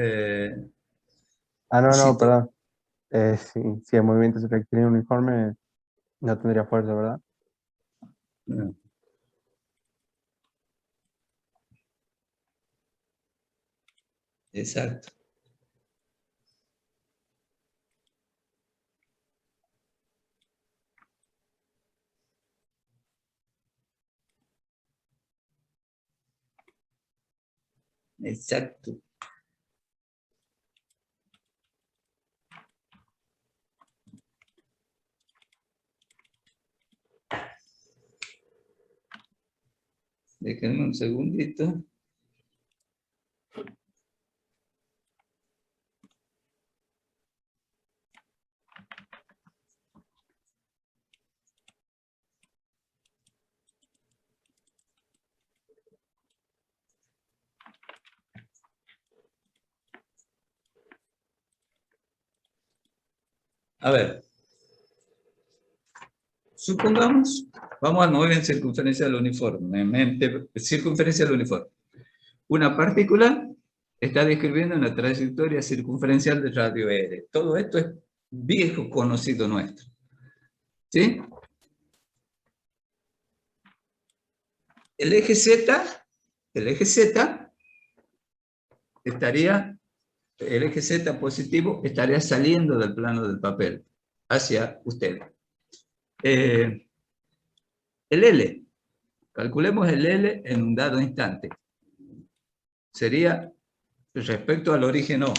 Perdón. Si el movimiento es rectilíneo uniforme, no tendría fuerza, ¿verdad? No. Exacto. Exacto. Déjenme un segundito. A ver. Supongamos, vamos al movimiento circunferencial uniforme. Circunferencial uniforme. Una partícula está describiendo una trayectoria circunferencial de radio R. Todo esto es viejo conocido nuestro. ¿Sí? El eje Z positivo estaría saliendo del plano del papel hacia usted. El L, calculemos el L en un dado instante. Sería respecto al origen O.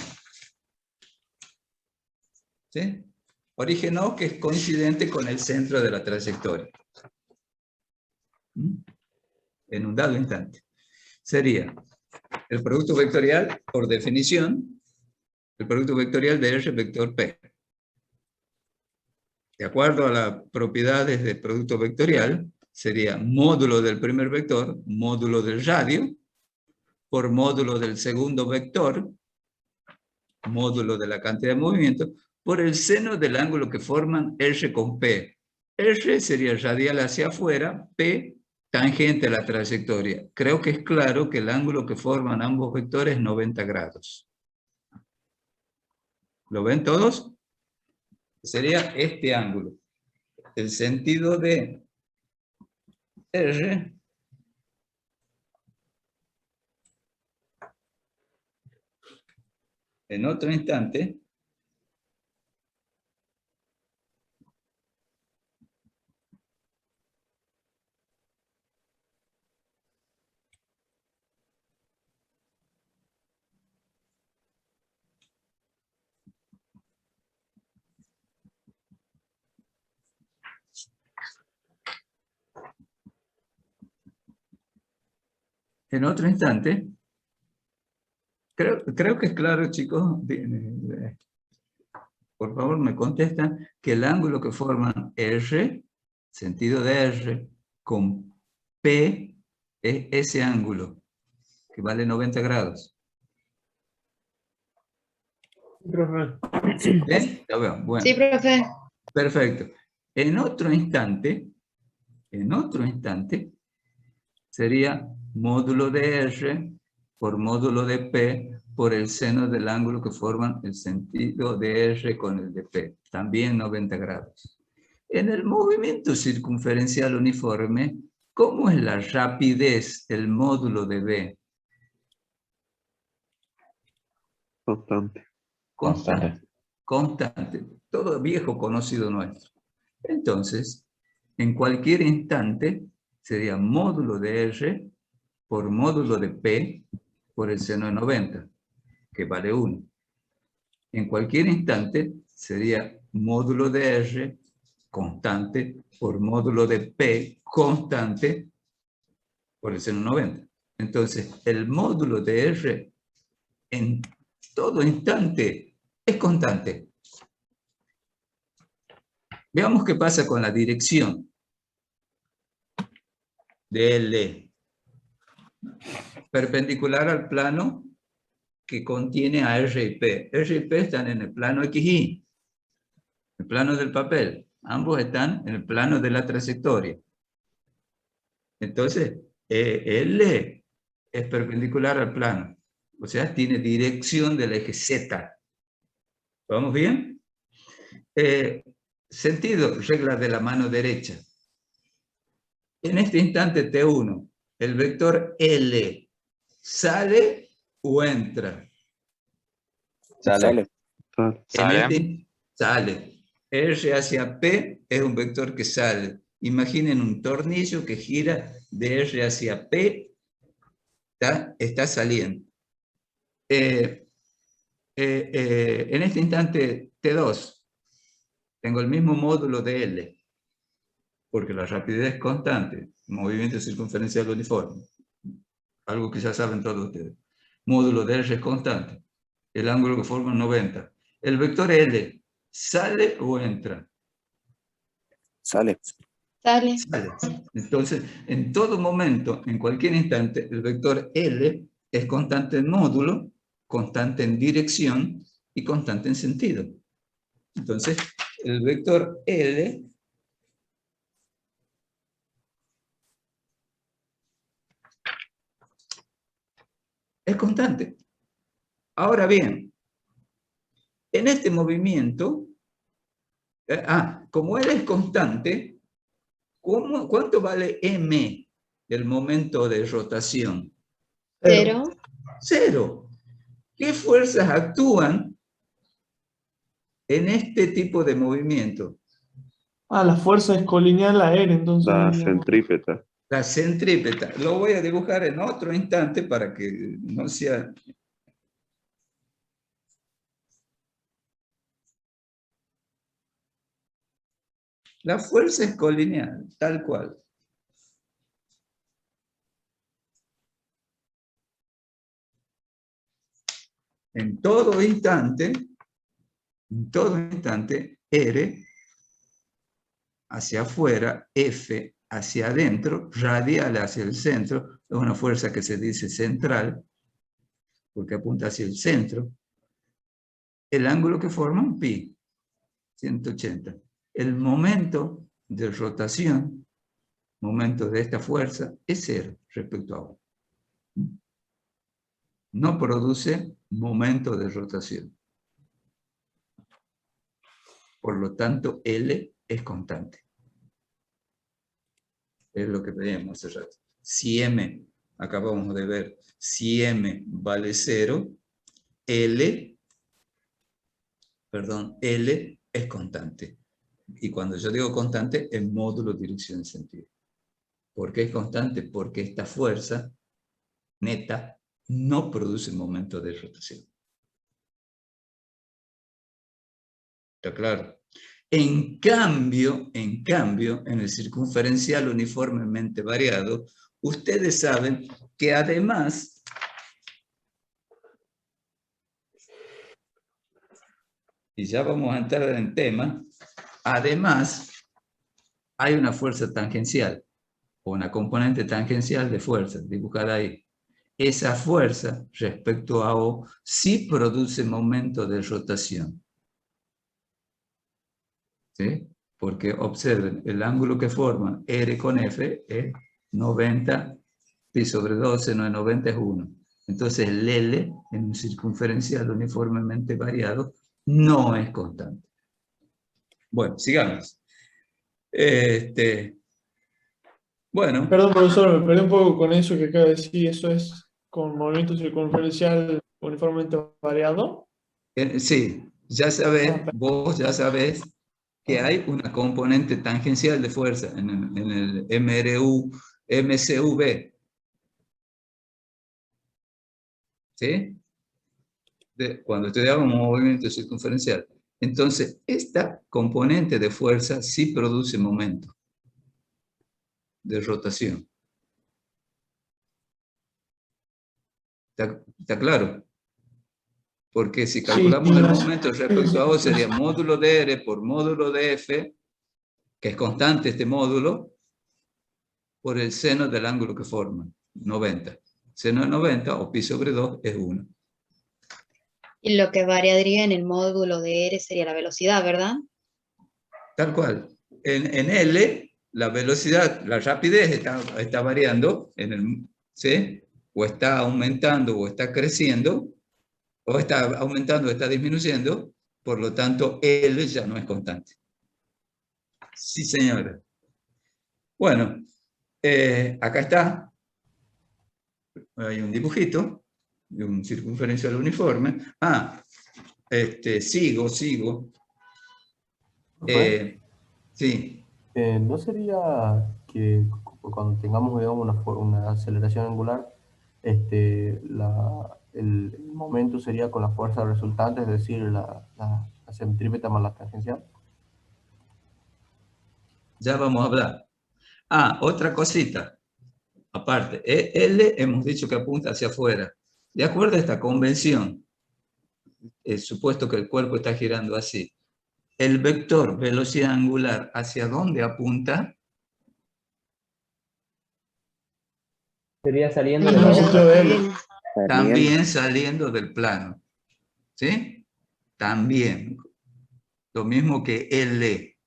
¿Sí? Origen O que es coincidente con el centro de la trayectoria. En un dado instante. Sería el producto vectorial, por definición, el producto vectorial de R vector P. De acuerdo a las propiedades del producto vectorial, sería módulo del primer vector, módulo del radio, por módulo del segundo vector, módulo de la cantidad de movimiento, por el seno del ángulo que forman R con P. R sería radial hacia afuera, P tangente a la trayectoria. Creo que es claro que el ángulo que forman ambos vectores es 90 grados. ¿Lo ven todos? Sería este ángulo. El sentido de R en otro instante creo que es claro, chicos. Por favor, me contestan que el ángulo que forman R, sentido de R, con P, es ese ángulo, que vale 90 grados. Profe. ¿Bien? Ya veo. Bueno. Sí, profe. Perfecto. En otro instante, sería módulo de R por módulo de P por el seno del ángulo que forman el sentido de R con el de P. También 90 grados. En el movimiento circunferencial uniforme, ¿cómo es la rapidez, el módulo de B? Constante. Constante. constante. Todo viejo conocido nuestro. Entonces, en cualquier instante sería módulo de R por módulo de P por el seno de 90, que vale 1. En cualquier instante sería módulo de R constante por módulo de P constante por el seno 90. Entonces, el módulo de R en todo instante es constante. Veamos qué pasa con la dirección de L perpendicular al plano que contiene a R y P. R y P están en el plano XY, el plano del papel. Ambos están en el plano de la trayectoria. Entonces, L es perpendicular al plano. O sea, tiene dirección del eje Z. ¿Vamos bien? Sentido, regla de la mano derecha. En este instante T1, el vector L ¿sale o entra? Sale. Sale. R hacia P es un vector que sale. Imaginen un tornillo que gira de R hacia P, está saliendo. En este instante T2, tengo el mismo módulo de L, porque la rapidez es constante, movimiento circunferencial uniforme, algo que ya saben todos ustedes. Módulo de R es constante, el ángulo que forma 90. El vector L, ¿sale o entra? Sale. Sale. Sale. Entonces, en todo momento, en cualquier instante, el vector L es constante en módulo, constante en dirección y constante en sentido. Entonces, el vector L es constante. Ahora bien, en este movimiento, como L es constante, ¿cuánto vale M, el momento de rotación? 0. 0. ¿Qué fuerzas actúan en este tipo de movimiento? La fuerza es colineal a R, entonces. La diríamos. centrípeta. La centrípeta. Lo voy a dibujar en otro instante para que no sea... La fuerza es colineal, tal cual. En todo instante, R hacia afuera, F hacia adentro, radial hacia el centro, es una fuerza que se dice central, porque apunta hacia el centro. El ángulo que forma, pi, 180. El momento de rotación, momento de esta fuerza, es 0 respecto a 1. No produce momento de rotación. Por lo tanto, L es constante. Es lo que veíamos hace rato. Si M, acabamos de ver, si M vale 0, L es constante. Y cuando yo digo constante, es módulo, dirección y sentido. ¿Por qué es constante? Porque esta fuerza neta no produce momento de rotación. ¿Está claro? En cambio, en el circunferencial uniformemente variado, ustedes saben que además y ya vamos a entrar en tema, además hay una fuerza tangencial, o una componente tangencial de fuerza, dibujada ahí. Esa fuerza respecto a O sí produce momento de rotación. ¿Sí? Porque observen, el ángulo que forma R con F es 90 pi sobre 12, no es 90, es 1. Entonces el L en un circunferencial uniformemente variado no es constante. Bueno, sigamos. Bueno. Perdón, profesor, me perdí un poco con eso que acaba de decir. ¿Eso es con movimiento circunferencial uniformemente variado? Sí, ya sabes, vos ya sabés que hay una componente tangencial de fuerza en el MCV. ¿Sí? Cuando estudiamos movimiento circunferencial. Entonces, esta componente de fuerza sí produce momento de rotación. ¿Está claro? Porque si calculamos el momento respecto a O, sería módulo de R por módulo de F, que es constante este módulo, por el seno del ángulo que forman, 90. Seno de 90, o pi sobre 2, es 1. Y lo que variaría en el módulo de R sería la velocidad, ¿verdad? Tal cual. En L, la velocidad, la rapidez está variando, ¿sí? O está aumentando o está creciendo, o está aumentando o está disminuyendo, por lo tanto L ya no es constante. Sí, señora. Bueno, acá está. Hay un dibujito de un circunferencial uniforme. Sigo. Sí. ¿No sería que cuando tengamos, digamos, una aceleración angular, el momento sería con la fuerza resultante, es decir, la centrípeta más la tangencial? Ya vamos a hablar. Otra cosita. Aparte, L hemos dicho que apunta hacia afuera. De acuerdo a esta convención, supuesto que el cuerpo está girando así, el vector velocidad angular, ¿hacia dónde apunta? Sería saliendo El centro de L. También saliendo del plano. ¿Sí? También. Lo mismo que L,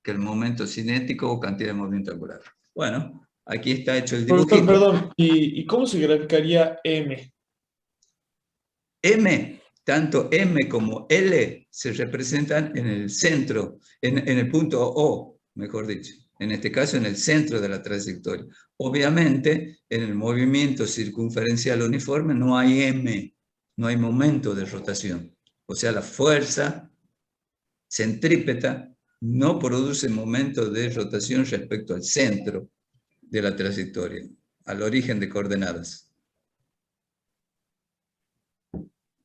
que el momento cinético o cantidad de movimiento angular. Bueno, aquí está hecho el dibujito. Perdón, ¿y cómo se graficaría M? M, tanto M como L se representan en el centro, en el punto O, mejor dicho. En este caso, en el centro de la trayectoria. Obviamente, en el movimiento circunferencial uniforme no hay M, no hay momento de rotación. O sea, la fuerza centrípeta no produce momento de rotación respecto al centro de la trayectoria, al origen de coordenadas.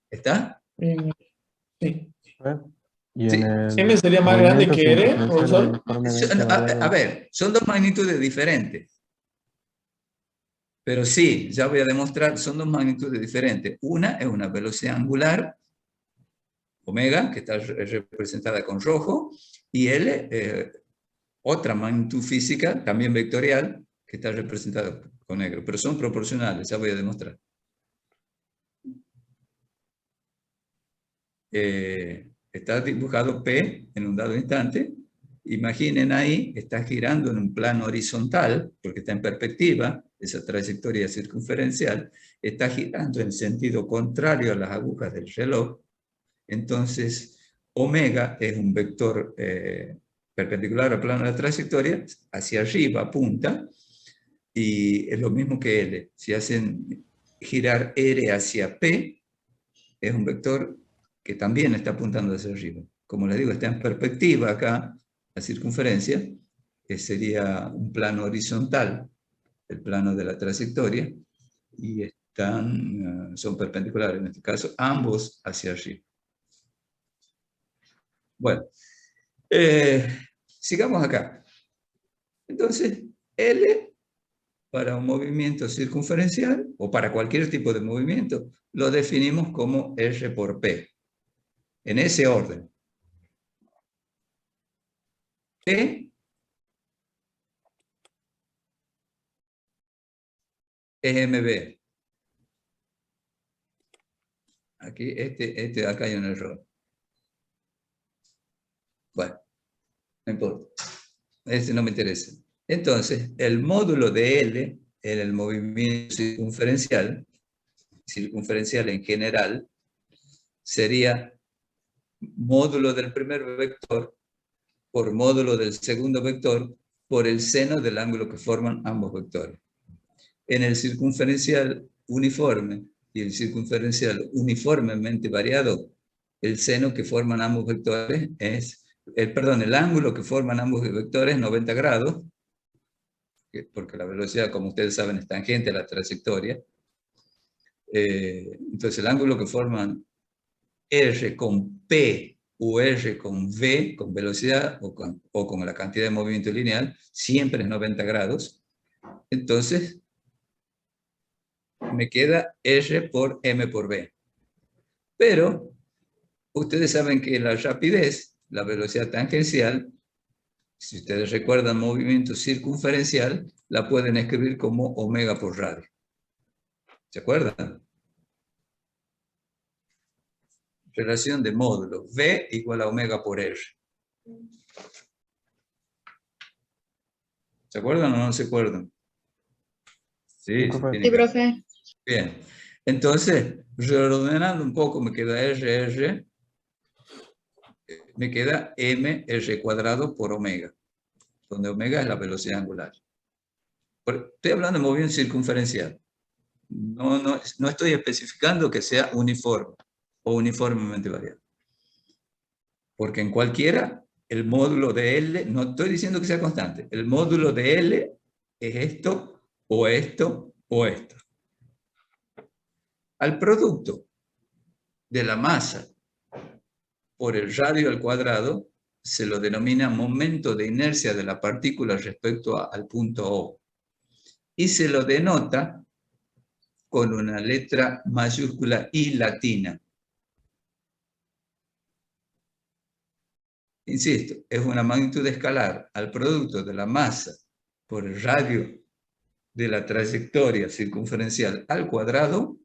¿Está? Sí. Y Sí. en el ¿M sería más grande movimiento que R, circunferencial profesor? uniformemente variado. A ver, son dos magnitudes diferentes. Pero sí, ya voy a demostrar, son dos magnitudes diferentes. Una es una velocidad angular, omega, que está representada con rojo, y L, otra magnitud física, también vectorial, que está representada con negro. Pero son proporcionales, ya voy a demostrar. Está dibujado P en un dado instante. Imaginen ahí, está girando en un plano horizontal, porque está en perspectiva, esa trayectoria circunferencial, está girando en sentido contrario a las agujas del reloj. Entonces, omega es un vector perpendicular al plano de la trayectoria, hacia arriba apunta, y es lo mismo que L. Si hacen girar R hacia P, es un vector que también está apuntando hacia arriba. Como les digo, está en perspectiva acá, la circunferencia, que sería un plano horizontal, el plano de la trayectoria, y son perpendiculares, en este caso, ambos hacia arriba. Bueno, sigamos acá. Entonces, L, para un movimiento circunferencial, o para cualquier tipo de movimiento, lo definimos como R por P. En ese orden. P es MB. Aquí, de acá hay un error. Bueno, no importa. Ese no me interesa. Entonces, el módulo de L en el movimiento circunferencial en general, sería módulo del primer vector por módulo del segundo vector por el seno del ángulo que forman ambos vectores. En el circunferencial uniforme y el circunferencial uniformemente variado, el seno que forman ambos vectores es, el ángulo que forman ambos vectores es 90 grados, porque la velocidad, como ustedes saben, es tangente a la trayectoria. Entonces el ángulo que forman R con P u R con V, con velocidad o con la cantidad de movimiento lineal, siempre es 90 grados. Entonces me queda R por M por V. Pero ustedes saben que la rapidez, la velocidad tangencial, si ustedes recuerdan movimiento circunferencial, la pueden escribir como omega por radio. ¿Se acuerdan? Relación de módulo. V igual a omega por R. ¿Se acuerdan o no se acuerdan? Sí, Sí, profe. Bien. Entonces, reordenando un poco, me queda R, me queda M, R cuadrado por omega, donde omega es la velocidad angular. Estoy hablando de movimiento circunferencial. No estoy especificando que sea uniforme o uniformemente variable. Porque en cualquiera, el módulo de L, no estoy diciendo que sea constante, el módulo de L es esto, o esto, o esto. Al producto de la masa por el radio al cuadrado se lo denomina momento de inercia de la partícula respecto al punto O. Y se lo denota con una letra mayúscula I latina. Insisto, es una magnitud escalar al producto de la masa por el radio de la trayectoria circunferencial al cuadrado,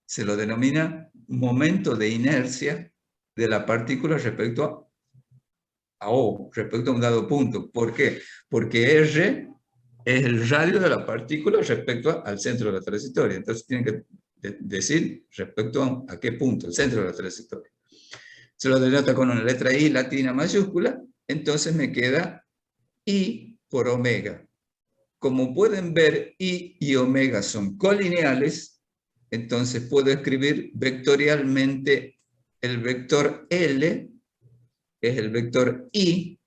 se lo denomina momento de inercia de la partícula respecto a O, respecto a un dado punto. ¿Por qué? Porque R es el radio de la partícula respecto al centro de la trayectoria. Entonces tienen que decir respecto a qué punto, el centro de la trayectoria. Se lo denota con una letra I latina mayúscula, entonces me queda I por omega. Como pueden ver, I y omega son colineales, entonces puedo escribir vectorialmente el vector L, es el vector I,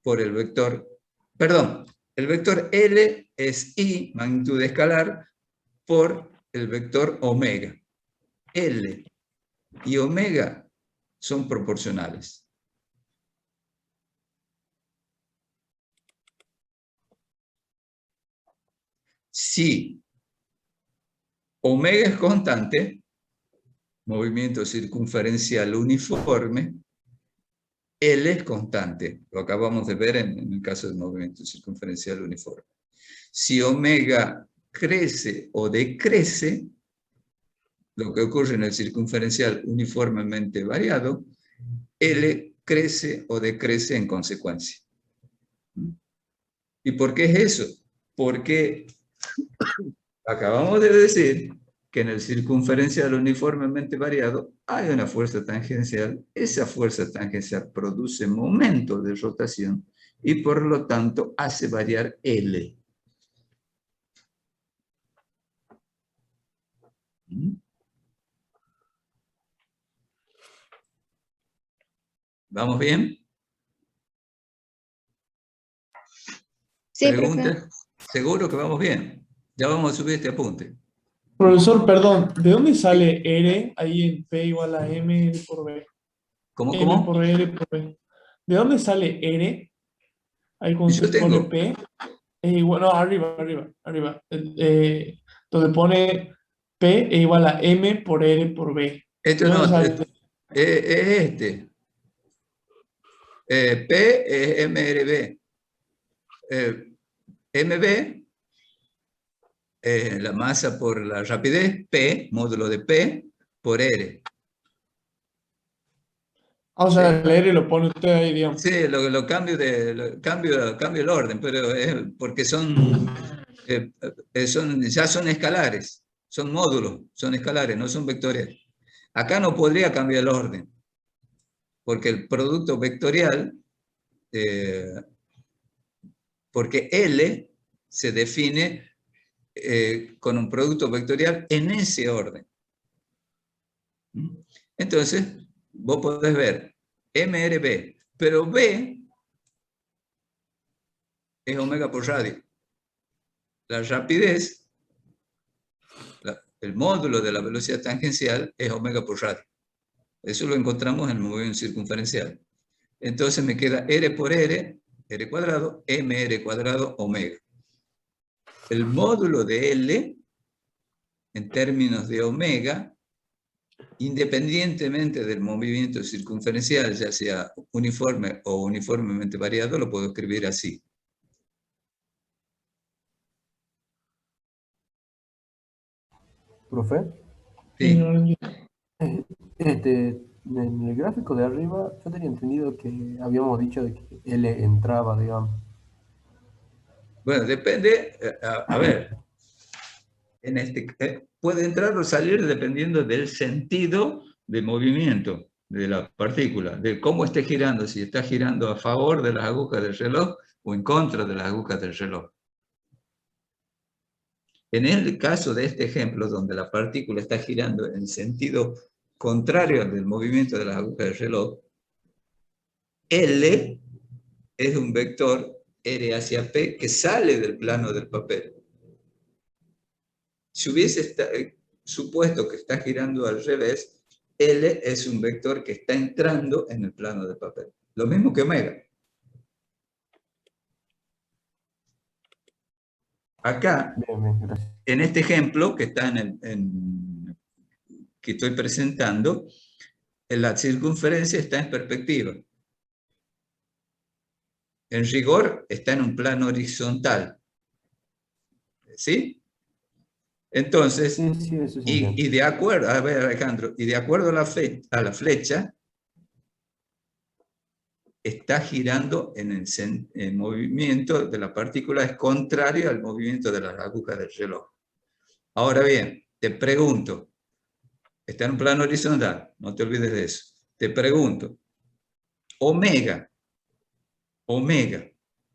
por el vector, perdón, el vector L es I, magnitud escalar, por el vector omega. L y omega son proporcionales. Si omega es constante, movimiento circunferencial uniforme, L es constante. Lo acabamos de ver en el caso del movimiento circunferencial uniforme. Si omega crece o decrece, lo que ocurre en el circunferencial uniformemente variado, L crece o decrece en consecuencia. ¿Y por qué es eso? Porque acabamos de decir que en el circunferencial uniformemente variado hay una fuerza tangencial. Esa fuerza tangencial produce momento de rotación y por lo tanto hace variar L. ¿Vamos bien? Sí, ¿Preguntas? profe. Seguro que vamos bien. Ya vamos a subir este apunte. Profesor, perdón, ¿de dónde sale R ahí en P igual a M por B? ¿Cómo? M por R por B. ¿De dónde sale R? Ahí cuando Yo se pone tengo. P. Bueno, arriba. Donde pone P e igual a M por R por B. Esto ¿De no, dónde sale? es este. P es MRB. MB, la masa por la rapidez, P, módulo de P, por R. O sea, el R lo pone usted ahí, digamos. Sí, lo cambio, cambio el orden, pero es porque ya son escalares, son módulos, son escalares, no son vectoriales. Acá no podría cambiar el orden, porque el producto vectorial, porque L se define con un producto vectorial en ese orden. Entonces, vos podés ver MRB, pero B es omega por radio. La rapidez, el módulo de la velocidad tangencial es omega por radio. Eso lo encontramos en el movimiento circunferencial. Entonces me queda R por R cuadrado, MR cuadrado, omega. El módulo de L, en términos de omega, independientemente del movimiento circunferencial, ya sea uniforme o uniformemente variado, lo puedo escribir así. Profe, Sí. En el gráfico de arriba, yo tenía entendido que habíamos dicho de que L entraba, digamos. Bueno, depende, a ver, puede entrar o salir dependiendo del sentido de movimiento de la partícula, de cómo esté girando, si está girando a favor de las agujas del reloj o en contra de las agujas del reloj. En el caso de este ejemplo, donde la partícula está girando en sentido contrario al del movimiento de las agujas del reloj, L es un vector R hacia P que sale del plano del papel. Si hubiese supuesto que está girando al revés, L es un vector que está entrando en el plano del papel. Lo mismo que omega. Acá, Bien, gracias. en este ejemplo que está que estoy presentando, la circunferencia está en perspectiva. En rigor está en un plano horizontal. ¿Sí? Entonces, Sí, eso sí y de acuerdo, a ver Alejandro, y de acuerdo a la flecha, está girando el movimiento de la partícula es contrario al movimiento de las agujas del reloj. Ahora bien, te pregunto, está en un plano horizontal, no te olvides de eso. Te pregunto, omega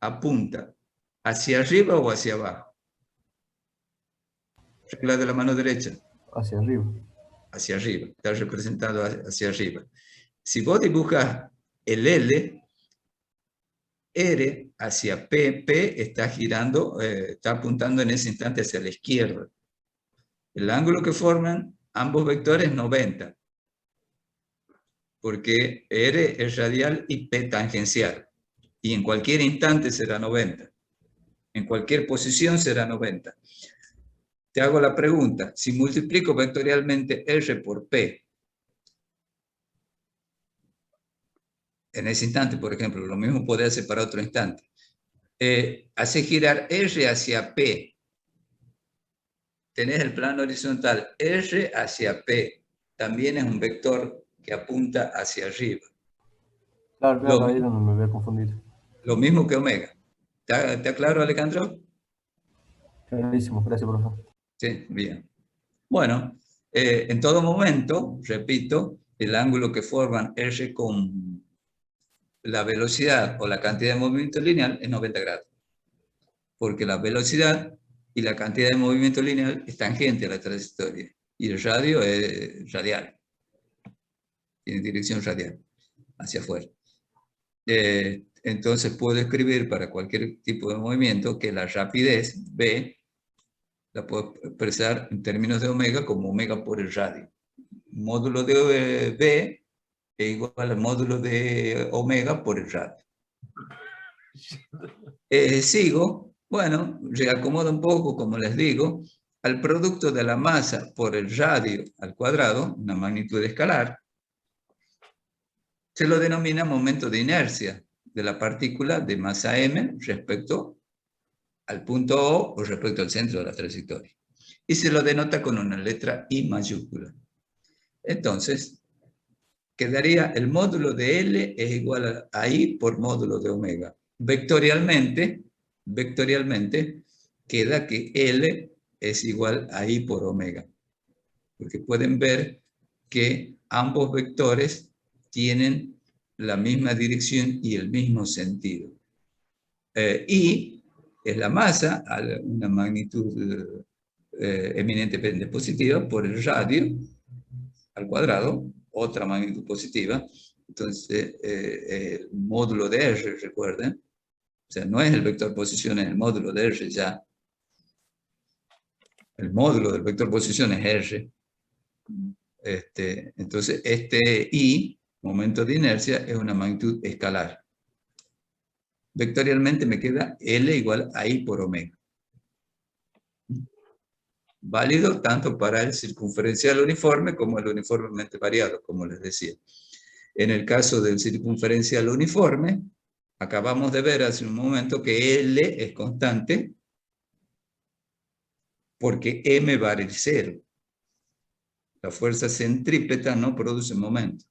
apunta hacia arriba o hacia abajo. Regla de la mano derecha. Hacia arriba. Hacia arriba, está representado hacia arriba. Si vos dibujas el L, R hacia P está girando, está apuntando en ese instante hacia la izquierda. El ángulo que forman ambos vectores es 90, porque R es radial y P tangencial. Y en cualquier instante será 90. En cualquier posición será 90. Te hago la pregunta, si multiplico vectorialmente R por P, en ese instante, por ejemplo, lo mismo podría hacer para otro instante, hace girar R hacia P, tenés el plano horizontal, R hacia P, también es un vector que apunta hacia arriba. Claro, ahí es donde me voy a confundir. Lo mismo que omega. ¿Está claro, Alejandro? Clarísimo, gracias, profesor. Sí, bien. Bueno, en todo momento, repito, el ángulo que forman R con la velocidad o la cantidad de movimiento lineal es 90 grados. Porque la velocidad y la cantidad de movimiento lineal es tangente a la trayectoria. Y el radio es radial. Tiene dirección radial, hacia afuera. Entonces puedo escribir para cualquier tipo de movimiento que la rapidez, B, la puedo expresar en términos de omega como omega por el radio. Módulo de B es igual al módulo de omega por el radio. Sigo, bueno, reacomodo un poco, como les digo, al producto de la masa por el radio al cuadrado, una magnitud escalar, se lo denomina momento de inercia de la partícula de masa m respecto al punto O o respecto al centro de la trayectoria. Y se lo denota con una letra I mayúscula. Entonces, quedaría el módulo de L es igual a I por módulo de omega. Vectorialmente queda que L es igual a I por omega. Porque pueden ver que ambos vectores tienen la misma dirección y el mismo sentido. I es la masa a una magnitud eminentemente positiva por el radio al cuadrado, otra magnitud positiva. Entonces, el módulo de R, recuerden, o sea, no es el vector posición, es el módulo de R ya. El módulo del vector posición es R. Entonces, este I, momento de inercia, es una magnitud escalar. Vectorialmente me queda L igual a I por omega. Válido tanto para el circunferencial uniforme como el uniformemente variado, como les decía. En el caso del circunferencial uniforme, acabamos de ver hace un momento que L es constante porque M vale 0. La fuerza centrípeta no produce momento.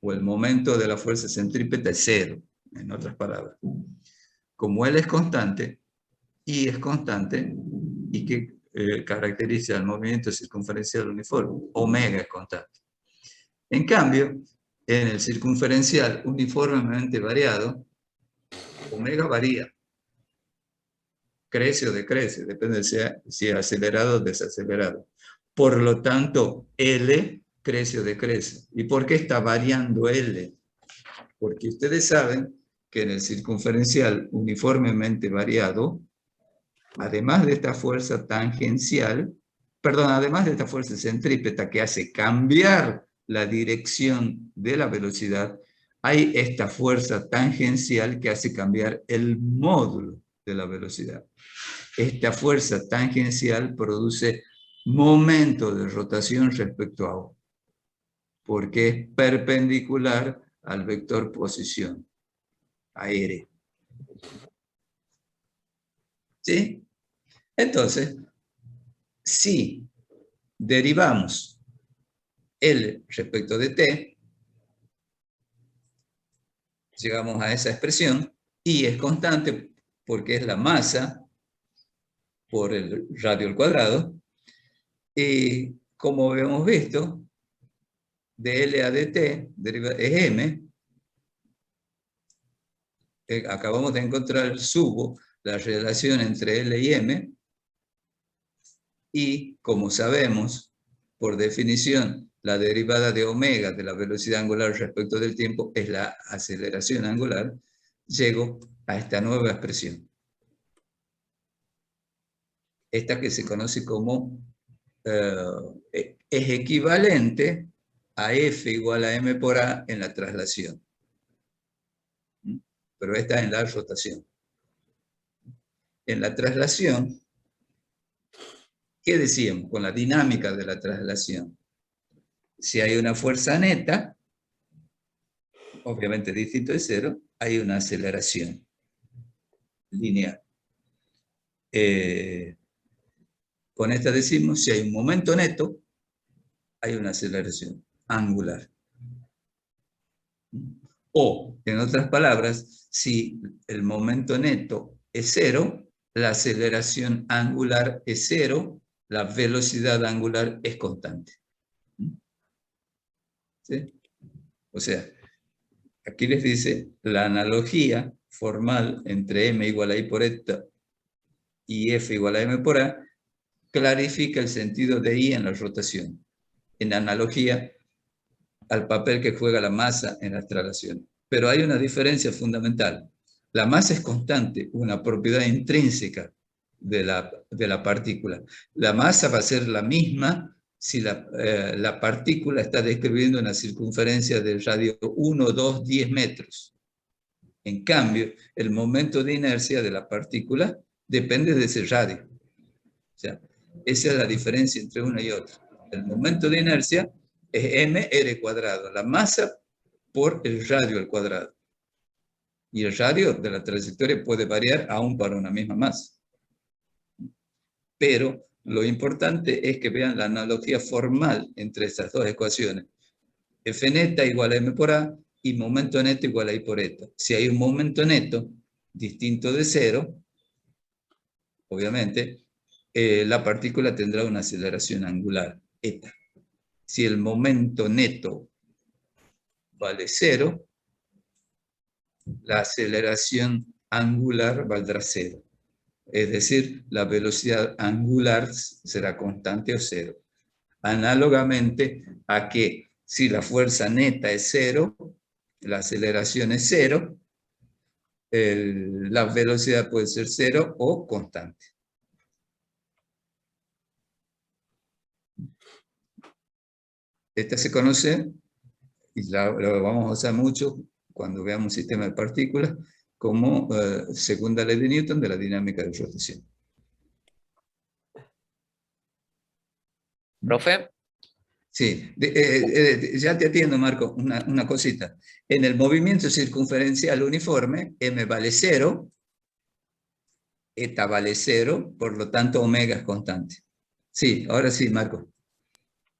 O el momento de la fuerza centrípeta es 0, en otras palabras. Como L es constante, I es constante, y que caracteriza el movimiento circunferencial uniforme, omega es constante. En cambio, en el circunferencial uniformemente variado, omega varía. Crece o decrece, depende de si es acelerado o desacelerado. Por lo tanto, L crece o decrece. ¿Y por qué está variando L? Porque ustedes saben que en el circunferencial uniformemente variado, además de esta fuerza tangencial, además de esta fuerza centrípeta que hace cambiar la dirección de la velocidad, hay esta fuerza tangencial que hace cambiar el módulo de la velocidad. Esta fuerza tangencial produce momento de rotación respecto a O, porque es perpendicular al vector posición, a R. ¿Sí? Entonces, si derivamos L respecto de T, llegamos a esa expresión, I es constante porque es la masa por el radio al cuadrado, y como hemos visto, de L a dt es M, acabamos de encontrar, subo la relación entre L y M, y como sabemos, por definición, la derivada de omega de la velocidad angular respecto del tiempo es la aceleración angular, llego a esta nueva expresión. Esta que se conoce como, es equivalente a F igual a M por A en la traslación. Pero esta es en la rotación. En la traslación, ¿qué decíamos con la dinámica de la traslación? Si hay una fuerza neta, obviamente distinto de cero, hay una aceleración lineal. Con esta decimos, si hay un momento neto, hay una aceleración angular. O, en otras palabras, si el momento neto es cero, la aceleración angular es cero, la velocidad angular es constante. ¿Sí? O sea, aquí les dice la analogía formal entre M igual a I por eta y F igual a M por A, clarifica el sentido de I en la rotación, en analogía al papel que juega la masa en las traslaciones. Pero hay una diferencia fundamental. La masa es constante, una propiedad intrínseca de la partícula. La masa va a ser la misma si la partícula está describiendo una circunferencia del radio 1, 2, 10 metros. En cambio, el momento de inercia de la partícula depende de ese radio. O sea, esa es la diferencia entre una y otra. El momento de inercia es mr cuadrado, la masa por el radio al cuadrado. Y el radio de la trayectoria puede variar aún para una misma masa. Pero lo importante es que vean la analogía formal entre estas dos ecuaciones. F neta igual a M por A y momento neto igual a I por eta. Si hay un momento neto distinto de cero, obviamente, la partícula tendrá una aceleración angular, eta. Si el momento neto vale 0, la aceleración angular valdrá 0. Es decir, la velocidad angular será constante o 0. Análogamente a que Si la fuerza neta es 0, la aceleración es 0, la velocidad puede ser 0 o constante. Esta se conoce, y la vamos a usar mucho cuando veamos un sistema de partículas, como segunda ley de Newton de la dinámica de rotación. ¿Profe? Sí, ya te atiendo, Marco, una cosita. En el movimiento circunferencial uniforme, m vale 0, eta vale 0, por lo tanto omega es constante. Sí, ahora sí, Marco.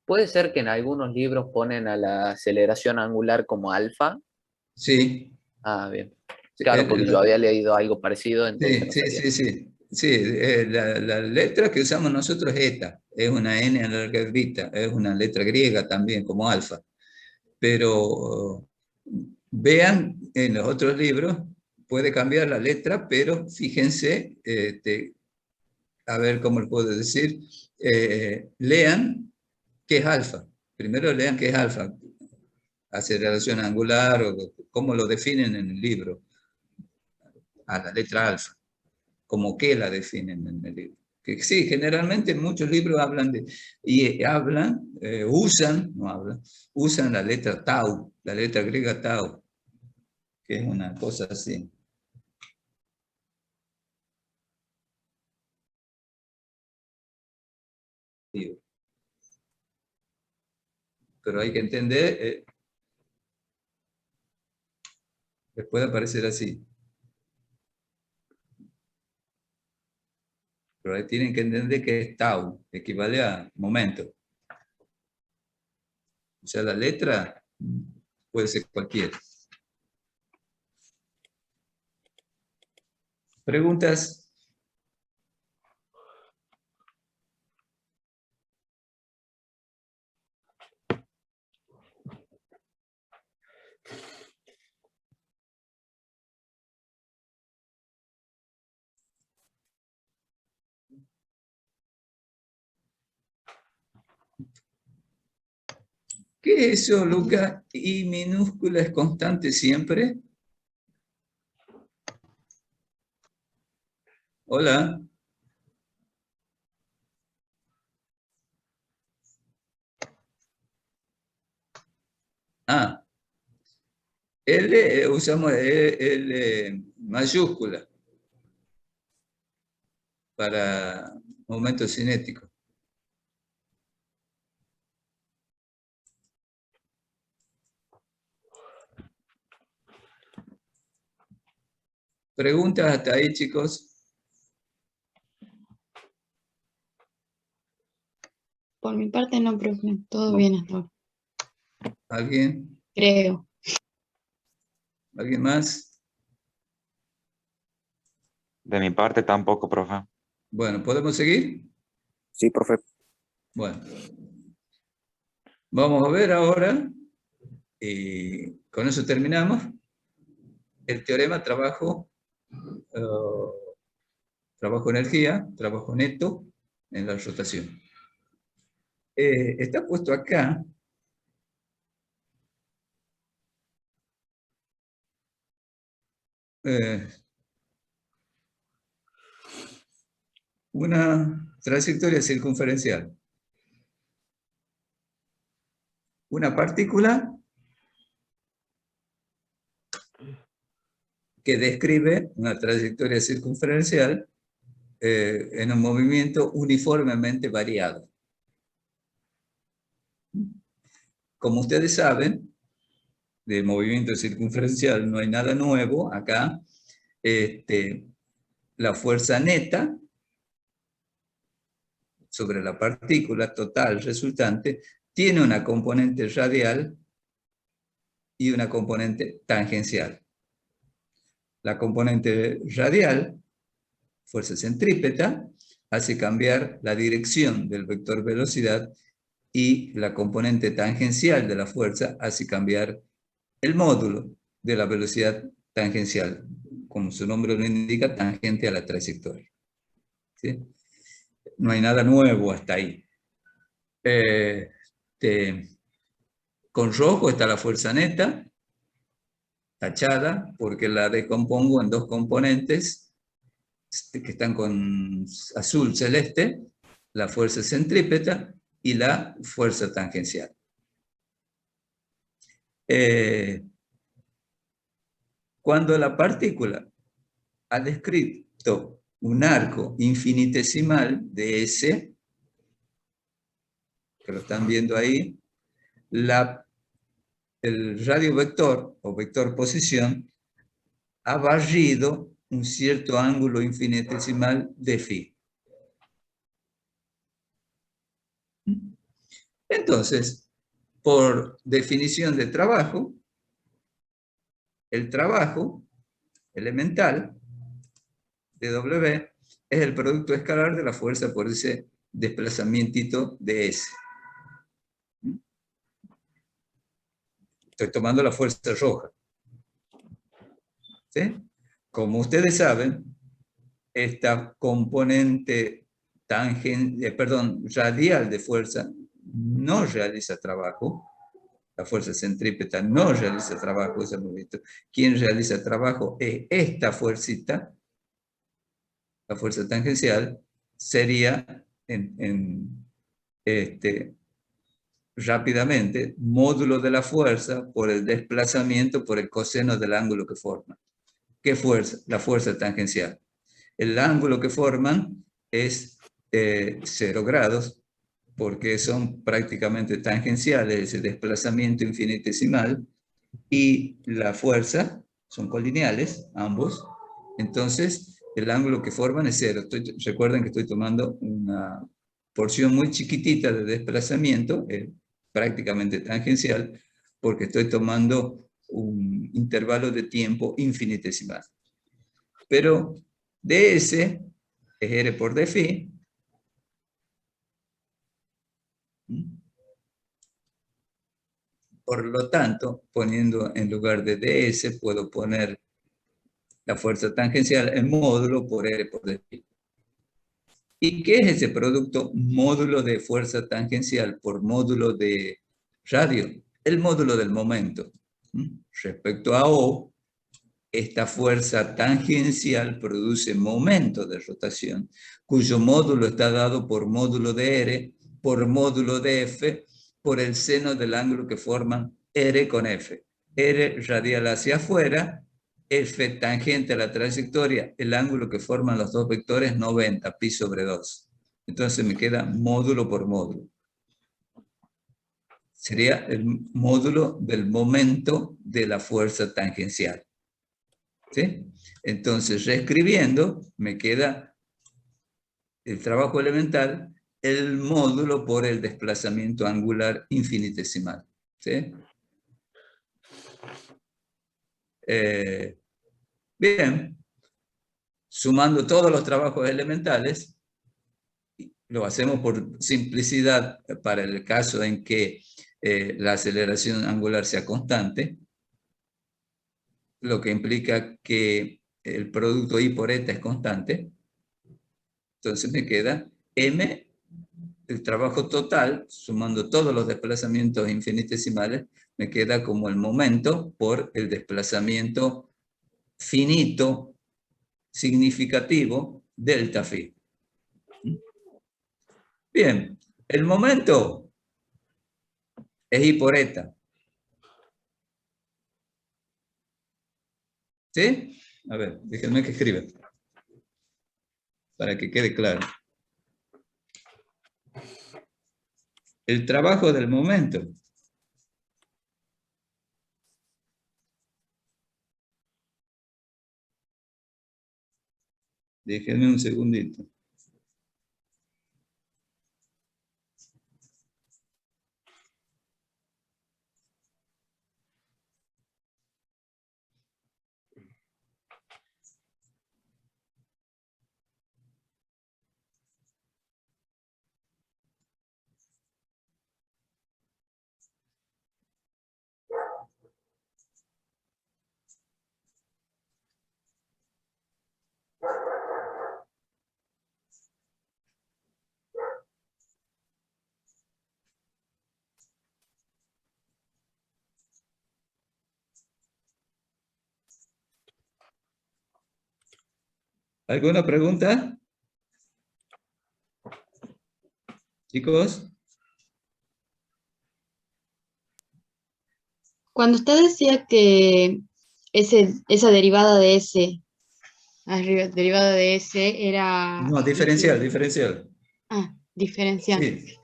¿Puede ser que en algunos libros ponen a la aceleración angular como alfa? Sí. Ah, bien. Claro, porque yo había leído algo parecido, entonces no sabía. Sí, la letra que usamos nosotros es eta, es una n alargadita, es una letra griega también, como alfa. Pero vean en los otros libros, puede cambiar la letra, pero fíjense, a ver cómo lo puedo decir, lean qué es alfa. Primero lean qué es alfa, aceleración angular, o cómo lo definen en el libro, a la letra alfa, como que la definen en el libro. Que sí, generalmente muchos libros hablan de, usan la letra tau, la letra griega tau, que es una cosa así. Pero hay que entender, les puede parecer así. Pero ahí tienen que entender que es tau, equivale a momento. O sea, la letra puede ser cualquiera. ¿Preguntas? ¿Qué es eso, Luca? ¿I minúscula es constante siempre? Hola. Ah. L, usamos L mayúscula para momento cinético. ¿Preguntas hasta ahí, chicos? Por mi parte no, profe. Todo bien hasta ahora. ¿Alguien? Creo. ¿Alguien más? De mi parte tampoco, profe. Bueno, ¿podemos seguir? Sí, profe. Bueno. Vamos a ver ahora, y con eso terminamos, el teorema trabajo-energía, trabajo neto en la rotación. Está puesto acá. Una trayectoria circunferencial. Una partícula que describe una trayectoria circunferencial en un movimiento uniformemente variado. Como ustedes saben, de movimiento circunferencial no hay nada nuevo acá. La fuerza neta sobre la partícula total resultante tiene una componente radial y una componente tangencial. La componente radial, fuerza centrípeta, hace cambiar la dirección del vector velocidad, y la componente tangencial de la fuerza hace cambiar el módulo de la velocidad tangencial, como su nombre lo indica, tangente a la trayectoria. ¿Sí? No hay nada nuevo hasta ahí. Con rojo está la fuerza neta, tachada, porque la decompongo en dos componentes que están con azul celeste, la fuerza centrípeta y la fuerza tangencial. Cuando la partícula ha descrito un arco infinitesimal de S, que lo están viendo ahí, el radio vector o vector posición ha barrido un cierto ángulo infinitesimal de phi. Entonces, por definición de trabajo, el trabajo elemental de W es el producto escalar de la fuerza por ese desplazamiento de S. Estoy tomando la fuerza roja. ¿Sí? Como ustedes saben, esta componente radial de fuerza no realiza trabajo. La fuerza centrípeta no realiza trabajo, eso hemos visto. Quien realiza trabajo es esta fuercita, la fuerza tangencial, sería rápidamente módulo de la fuerza por el desplazamiento por el coseno del ángulo que forma. ¿Qué fuerza? La fuerza tangencial. El ángulo que forman es 0 grados, porque son prácticamente tangenciales, ese desplazamiento infinitesimal, y la fuerza son colineales, ambos. Entonces, el ángulo que forman es 0. Recuerden que estoy tomando una porción muy chiquitita de desplazamiento, prácticamente tangencial, porque estoy tomando un intervalo de tiempo infinitesimal. Pero ds es r por d phi. Por lo tanto, poniendo en lugar de ds, puedo poner la fuerza tangencial en módulo por r por d phi. ¿Y qué es ese producto módulo de fuerza tangencial por módulo de radio? El módulo del momento. Respecto a O, esta fuerza tangencial produce momento de rotación, cuyo módulo está dado por módulo de R, por módulo de F, por el seno del ángulo que forman R con F. R radial hacia afuera, F tangente a la trayectoria, el ángulo que forman los dos vectores 90, pi sobre 2. Entonces me queda módulo por módulo. Sería el módulo del momento de la fuerza tangencial. ¿Sí? Entonces, reescribiendo, me queda el trabajo elemental, el módulo por el desplazamiento angular infinitesimal. ¿Sí? Bien, sumando todos los trabajos elementales, lo hacemos por simplicidad para el caso en que la aceleración angular sea constante, lo que implica que el producto I por eta es constante. Entonces me queda M, el trabajo total, sumando todos los desplazamientos infinitesimales, me queda como el momento por el desplazamiento finito, significativo, delta phi. Bien, el momento es I por eta. ¿Sí? A ver, déjenme que escriba, para que quede claro. El trabajo del momento déjenme un segundito. ¿Alguna pregunta? Chicos. Cuando usted decía que esa derivada de S, derivada de S era... No, diferencial, diferencial. Ah, diferencial. Sí. Es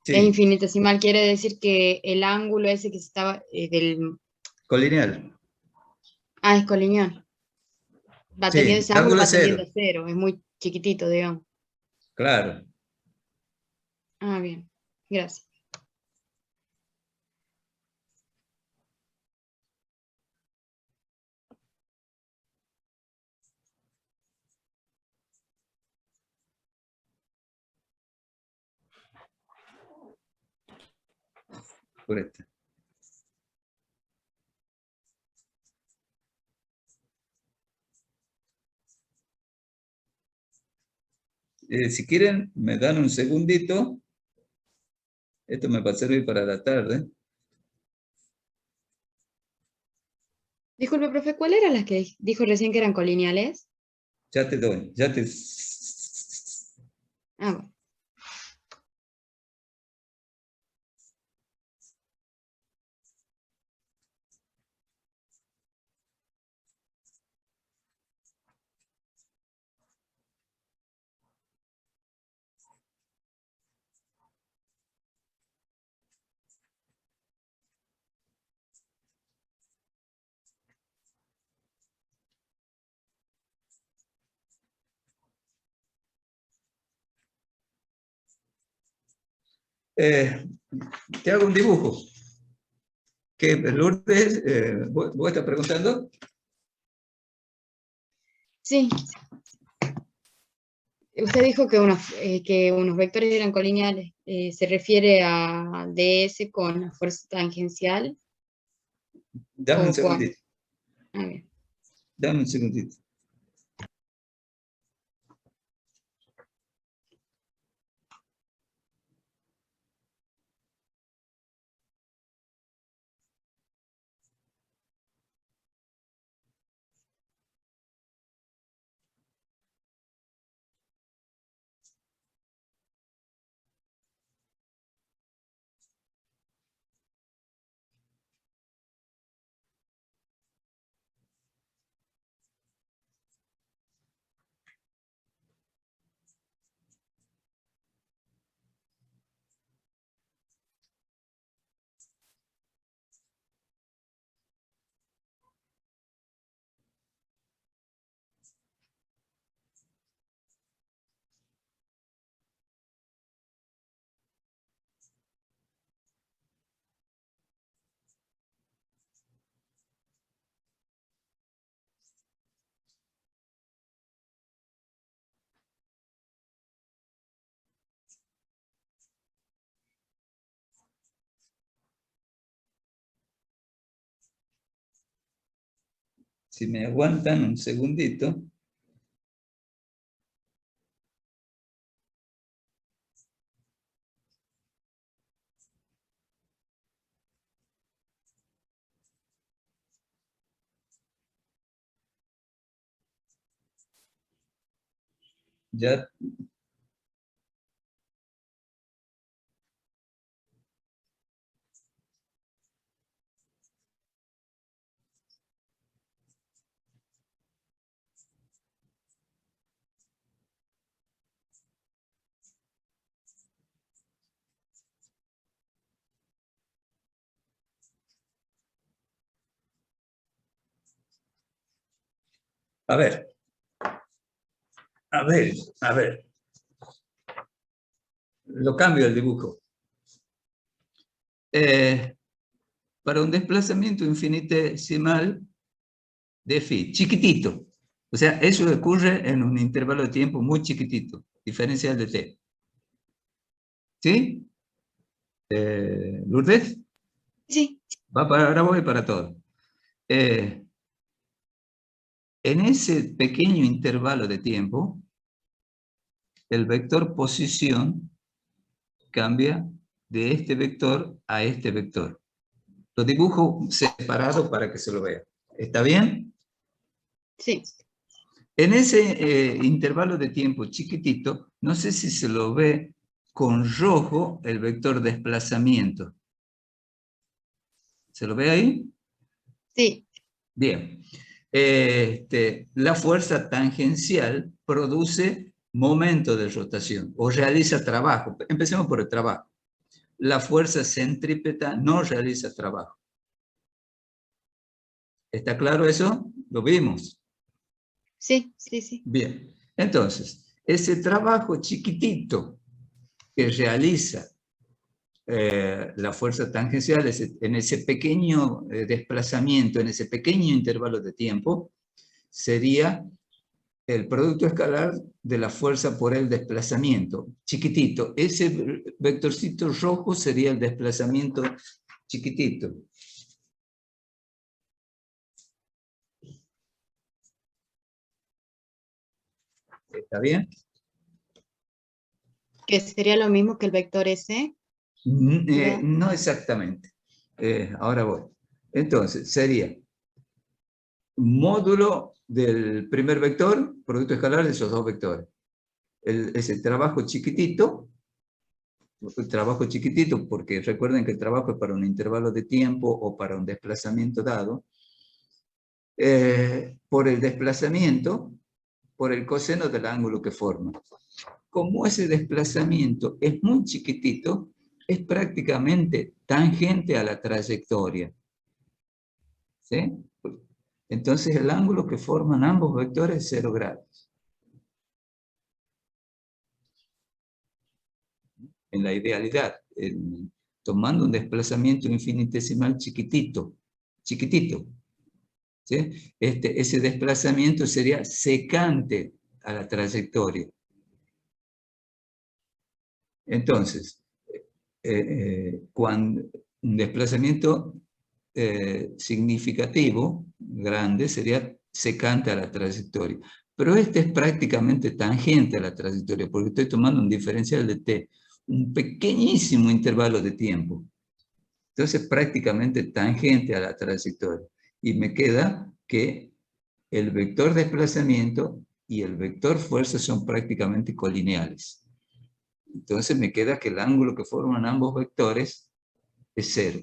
Sí, infinitesimal, quiere decir que el ángulo ese que estaba del... colineal. Ah, es colineal. Va teniendo Sí, ese el ángulo, ángulo va es tendiendo cero. a cero, es muy chiquitito, digamos. Claro. Ah, bien, gracias. Por esta. Si quieren, me dan un segundito. Esto me va a servir para la tarde. Disculpe, profe, ¿cuáles eran las que dijo recién que eran colineales? Ya te doy, ya te... Ah, bueno. Te hago un dibujo. ¿Qué, Lourdes? ¿Vos estás preguntando? Sí. Usted dijo que unos vectores eran colineales. ¿Se refiere a ds con la fuerza tangencial? Dame un ¿O cuál? segundito. Ah, bien. Dame un segundito. Si me aguantan un segundito. Ya. A ver. A ver, a ver. Lo cambio el dibujo. Para un desplazamiento infinitesimal de phi, chiquitito. O sea, eso ocurre en un intervalo de tiempo muy chiquitito, diferencial de t. ¿Sí? ¿Lourdes? Sí. Va para ahora voy para todo. En ese pequeño intervalo de tiempo, el vector posición cambia de este vector a este vector. Lo dibujo separado para que se lo vea. ¿Está bien? Sí. En ese intervalo de tiempo chiquitito, no sé si se lo ve con rojo el vector desplazamiento. ¿Se lo ve ahí? Sí. Bien. La fuerza tangencial produce momento de rotación o realiza trabajo. Empecemos por el trabajo. La fuerza centrípeta no realiza trabajo. ¿Está claro eso? Lo vimos. Sí, sí, sí. Bien. Entonces, ese trabajo chiquitito que realiza la fuerza tangencial en ese pequeño desplazamiento, en ese pequeño intervalo de tiempo, sería el producto escalar de la fuerza por el desplazamiento, chiquitito. Ese vectorcito rojo sería el desplazamiento chiquitito. ¿Está bien? ¿Que sería lo mismo que el vector S? No exactamente. Ahora voy. Entonces, sería módulo del primer vector, producto escalar de esos dos vectores. Ese trabajo chiquitito, porque recuerden que el trabajo es para un intervalo de tiempo o para un desplazamiento dado, por el desplazamiento, por el coseno del ángulo que forma. Como ese desplazamiento es muy chiquitito, es prácticamente tangente a la trayectoria. ¿Sí? Entonces el ángulo que forman ambos vectores es 0 grados. En la idealidad, tomando un desplazamiento infinitesimal chiquitito, ¿sí? Ese desplazamiento sería secante a la trayectoria. Entonces, cuando un desplazamiento significativo, grande, sería secante a la trayectoria. Pero este es prácticamente tangente a la trayectoria, porque estoy tomando un diferencial de t, un pequeñísimo intervalo de tiempo. Entonces, prácticamente tangente a la trayectoria. Y me queda que el vector desplazamiento y el vector fuerza son prácticamente colineales. Entonces me queda que el ángulo que forman ambos vectores es 0.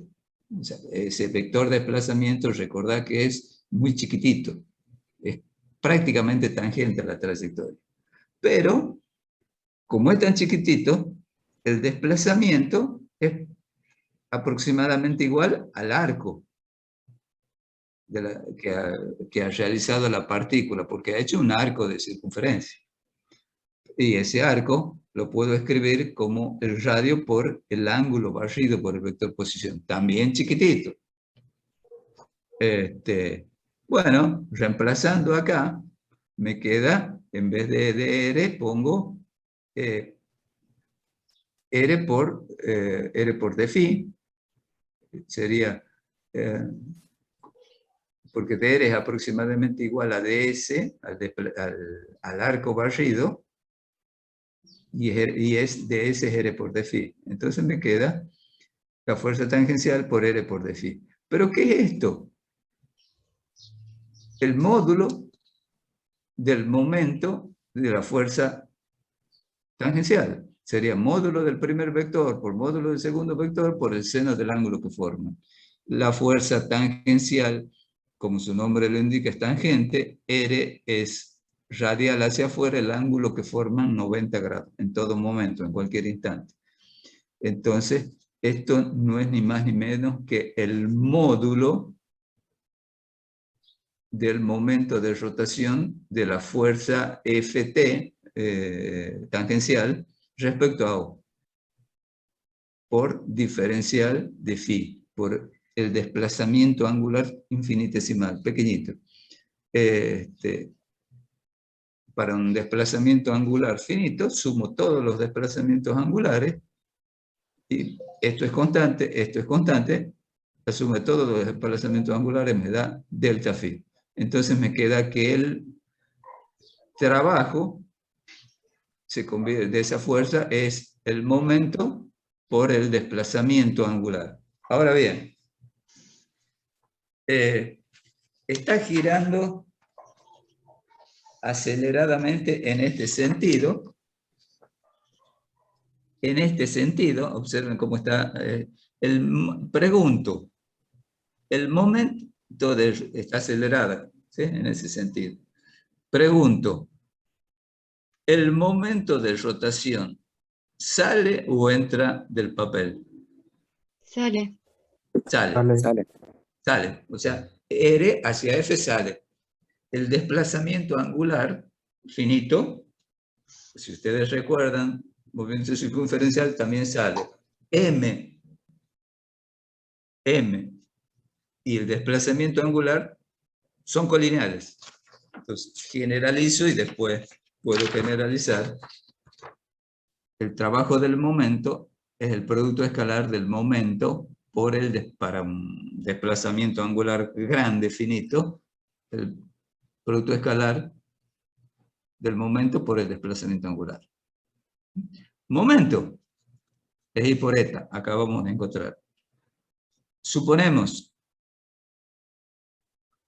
O sea, ese vector de desplazamiento, recordad que es muy chiquitito. Es prácticamente tangente a la trayectoria. Pero, como es tan chiquitito, el desplazamiento es aproximadamente igual al arco que ha realizado la partícula, porque ha hecho un arco de circunferencia. Y ese arco lo puedo escribir como el radio por el ángulo barrido por el vector posición, también chiquitito. Bueno, reemplazando acá, me queda, en vez de dr, pongo r por dφ, sería, porque dr es aproximadamente igual a ds, al arco barrido, y es ds es r por dφ. Entonces me queda la fuerza tangencial por r por dφ. ¿Pero qué es esto? El módulo del momento de la fuerza tangencial. Sería módulo del primer vector por módulo del segundo vector por el seno del ángulo que forman. La fuerza tangencial, como su nombre lo indica, es tangente. R es radial hacia afuera, el ángulo que forman 90 grados, en todo momento, en cualquier instante. Entonces, esto no es ni más ni menos que el módulo del momento de rotación de la fuerza Ft tangencial respecto a O, por diferencial de φ, por el desplazamiento angular infinitesimal, pequeñito. Para un desplazamiento angular finito, sumo todos los desplazamientos angulares, y esto es constante, asume todos los desplazamientos angulares, me da delta φ. Entonces me queda que el trabajo se convierte, de esa fuerza es el momento por el desplazamiento angular. Ahora bien, está girando aceleradamente en este sentido. En este sentido, observen cómo está. Pregunto, el momento está acelerada, ¿sí? En ese sentido. Pregunto, ¿el momento de rotación sale o entra del papel? Sale. Sale. Sale. O sea, R hacia F sale. El desplazamiento angular finito, si ustedes recuerdan, movimiento circunferencial también sale. M y el desplazamiento angular son colineales. Entonces, generalizo y después puedo generalizar. El trabajo del momento es el producto escalar del momento por para un desplazamiento angular grande, finito, el producto escalar del momento por el desplazamiento angular. Momento es I por eta, acabamos de encontrar. Suponemos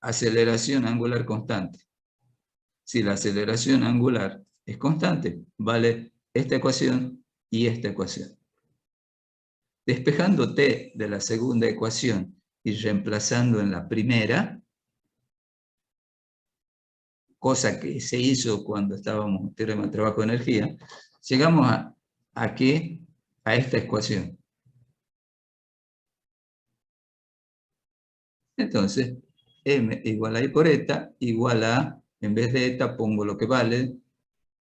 aceleración angular constante. Si la aceleración angular es constante, vale esta ecuación y esta ecuación. Despejando t de la segunda ecuación y reemplazando en la primera, cosa que se hizo cuando estábamos en teorema de trabajo de energía, llegamos a qué? A esta ecuación. Entonces, m igual a I por eta, igual a, en vez de eta pongo lo que vale,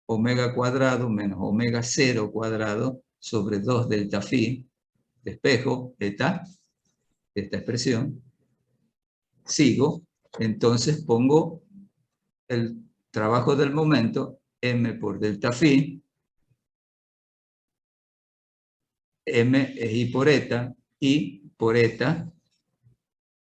omega cuadrado menos omega 0 cuadrado sobre 2 delta phi, despejo, eta, esta expresión, sigo, entonces pongo el trabajo del momento, m por delta phi, m es I por eta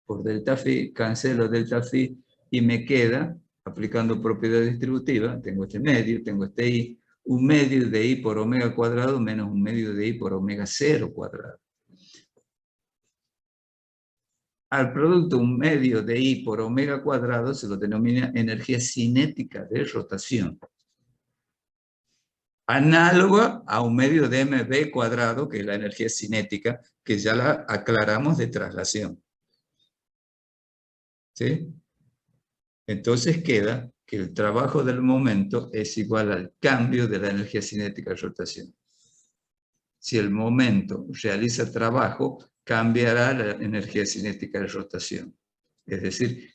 por delta phi, cancelo delta phi y me queda, aplicando propiedad distributiva, tengo este medio, tengo este I, un medio de I por omega cuadrado menos un medio de I por omega 0 cuadrado. Al producto un medio de I por omega cuadrado se lo denomina energía cinética de rotación. Análoga a un medio de mv cuadrado, que es la energía cinética, que ya la aclaramos de traslación. ¿Sí? Entonces queda que el trabajo del momento es igual al cambio de la energía cinética de rotación. Si el momento realiza trabajo, cambiará la energía cinética de rotación. Es decir,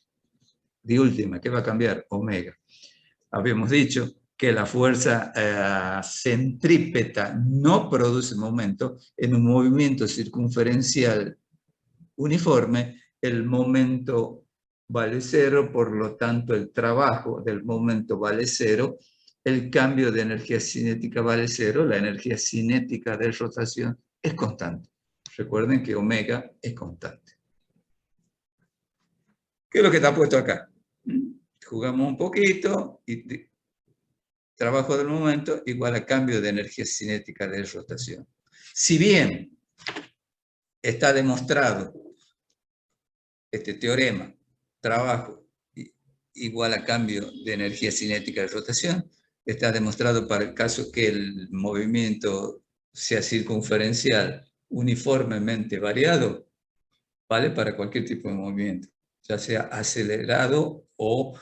de última, ¿qué va a cambiar? Omega. Habíamos dicho que la fuerza centrípeta no produce momento. En un movimiento circunferencial uniforme, el momento vale cero, por lo tanto el trabajo del momento vale cero, el cambio de energía cinética vale cero, la energía cinética de rotación es constante. Recuerden que omega es constante. ¿Qué es lo que está puesto acá? Jugamos un poquito y trabajo del momento igual a cambio de energía cinética de rotación. Si bien está demostrado este teorema, trabajo igual a cambio de energía cinética de rotación, está demostrado para el caso que el movimiento sea circunferencial uniformemente variado, vale para cualquier tipo de movimiento, ya sea acelerado o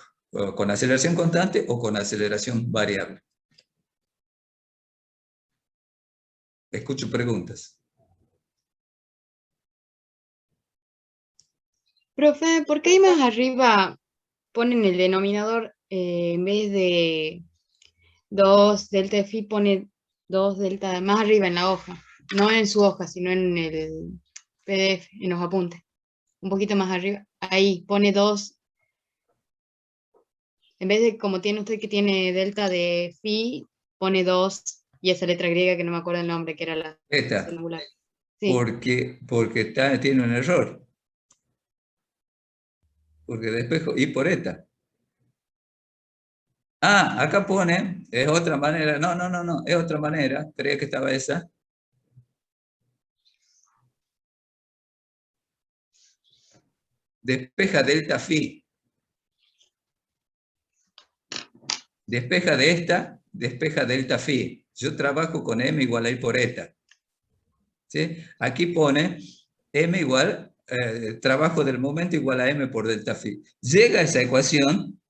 con aceleración constante o con aceleración variable. Escucho preguntas. Profe, ¿por qué ahí más arriba ponen el denominador en vez de 2 delta de phi pone 2 delta más arriba en la hoja? No en su hoja, sino en el PDF, en los apuntes. Un poquito más arriba. Ahí pone 2. En vez de como tiene usted que tiene delta de phi, pone 2 y esa letra griega que no me acuerdo el nombre, que era la singular. Sí. Porque tiene un error. Porque despejo I por eta. Ah, acá pone, es otra manera. No, es otra manera. Creía que estaba esa. Despeja delta phi. Despeja de esta, despeja delta phi. Yo trabajo con m igual a I por eta. ¿Sí? Aquí pone m igual, trabajo del momento igual a m por delta phi. Llega a esa ecuación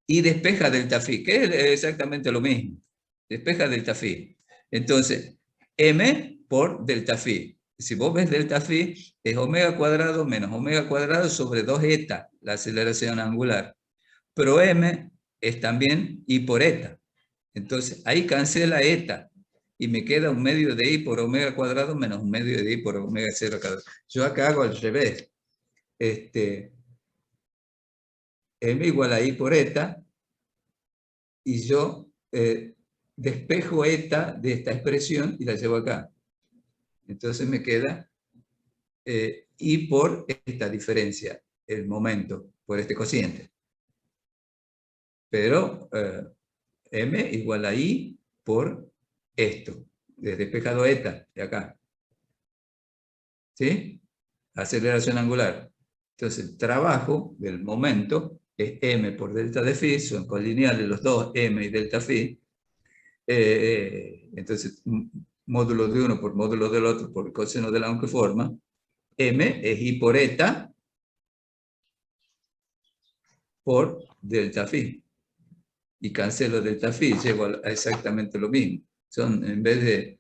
y despeja delta phi, que es exactamente lo mismo. Despeja delta phi. Entonces, m por delta phi. Si vos ves delta phi, es omega cuadrado menos omega cuadrado sobre 2 eta, la aceleración angular. Pero m es también I por eta. Entonces, ahí cancela eta. Y me queda un medio de I por omega cuadrado menos un medio de I por omega 0 cuadrado. Yo acá hago al revés. M igual a I por eta. Y yo despejo eta de esta expresión y la llevo acá. Entonces me queda I por esta diferencia, el momento, por este cociente. Pero M igual a I por esto, despejado eta de acá. ¿Sí? Aceleración angular. Entonces el trabajo del momento es M por delta de phi, son colineales los dos, M y delta phi. Entonces, módulo de uno por módulo del otro por el coseno de la aunque forma. M es I por eta por delta phi. Y cancelo delta phi, llego a exactamente lo mismo. Son, en vez de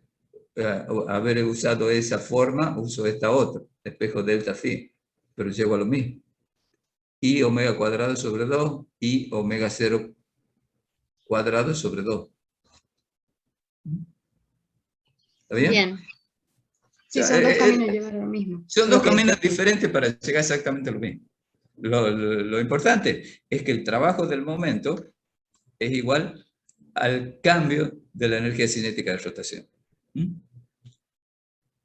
haber usado esa forma, uso esta otra, espejo delta phi, pero llego a lo mismo. I omega cuadrado sobre 2, I omega 0 cuadrado sobre 2. ¿Está bien? Bien. Sí, O sea, son dos caminos llevar a lo mismo. Son dos caminos diferentes para llegar exactamente a lo mismo. Lo importante es que el trabajo del momento es igual al cambio de la energía cinética de rotación.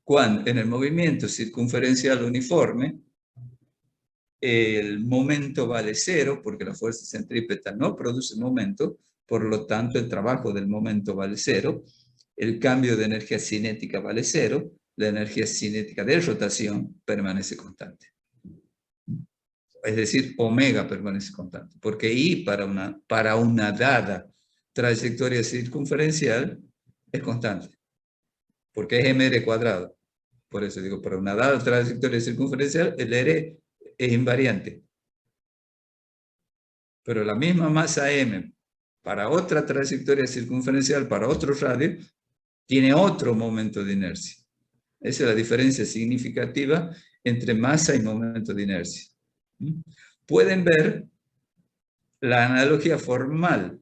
Cuando en el movimiento circunferencial uniforme, el momento vale 0, porque la fuerza centrípeta no produce momento, por lo tanto el trabajo del momento vale 0, el cambio de energía cinética vale 0, la energía cinética de rotación permanece constante. Es decir, omega permanece constante, porque I para una dada trayectoria circunferencial es constante, porque es mr cuadrado. Por eso digo, para una dada trayectoria circunferencial, el r es invariante. Pero la misma masa m para otra trayectoria circunferencial, para otro radio, tiene otro momento de inercia. Esa es la diferencia significativa entre masa y momento de inercia. Pueden ver la analogía formal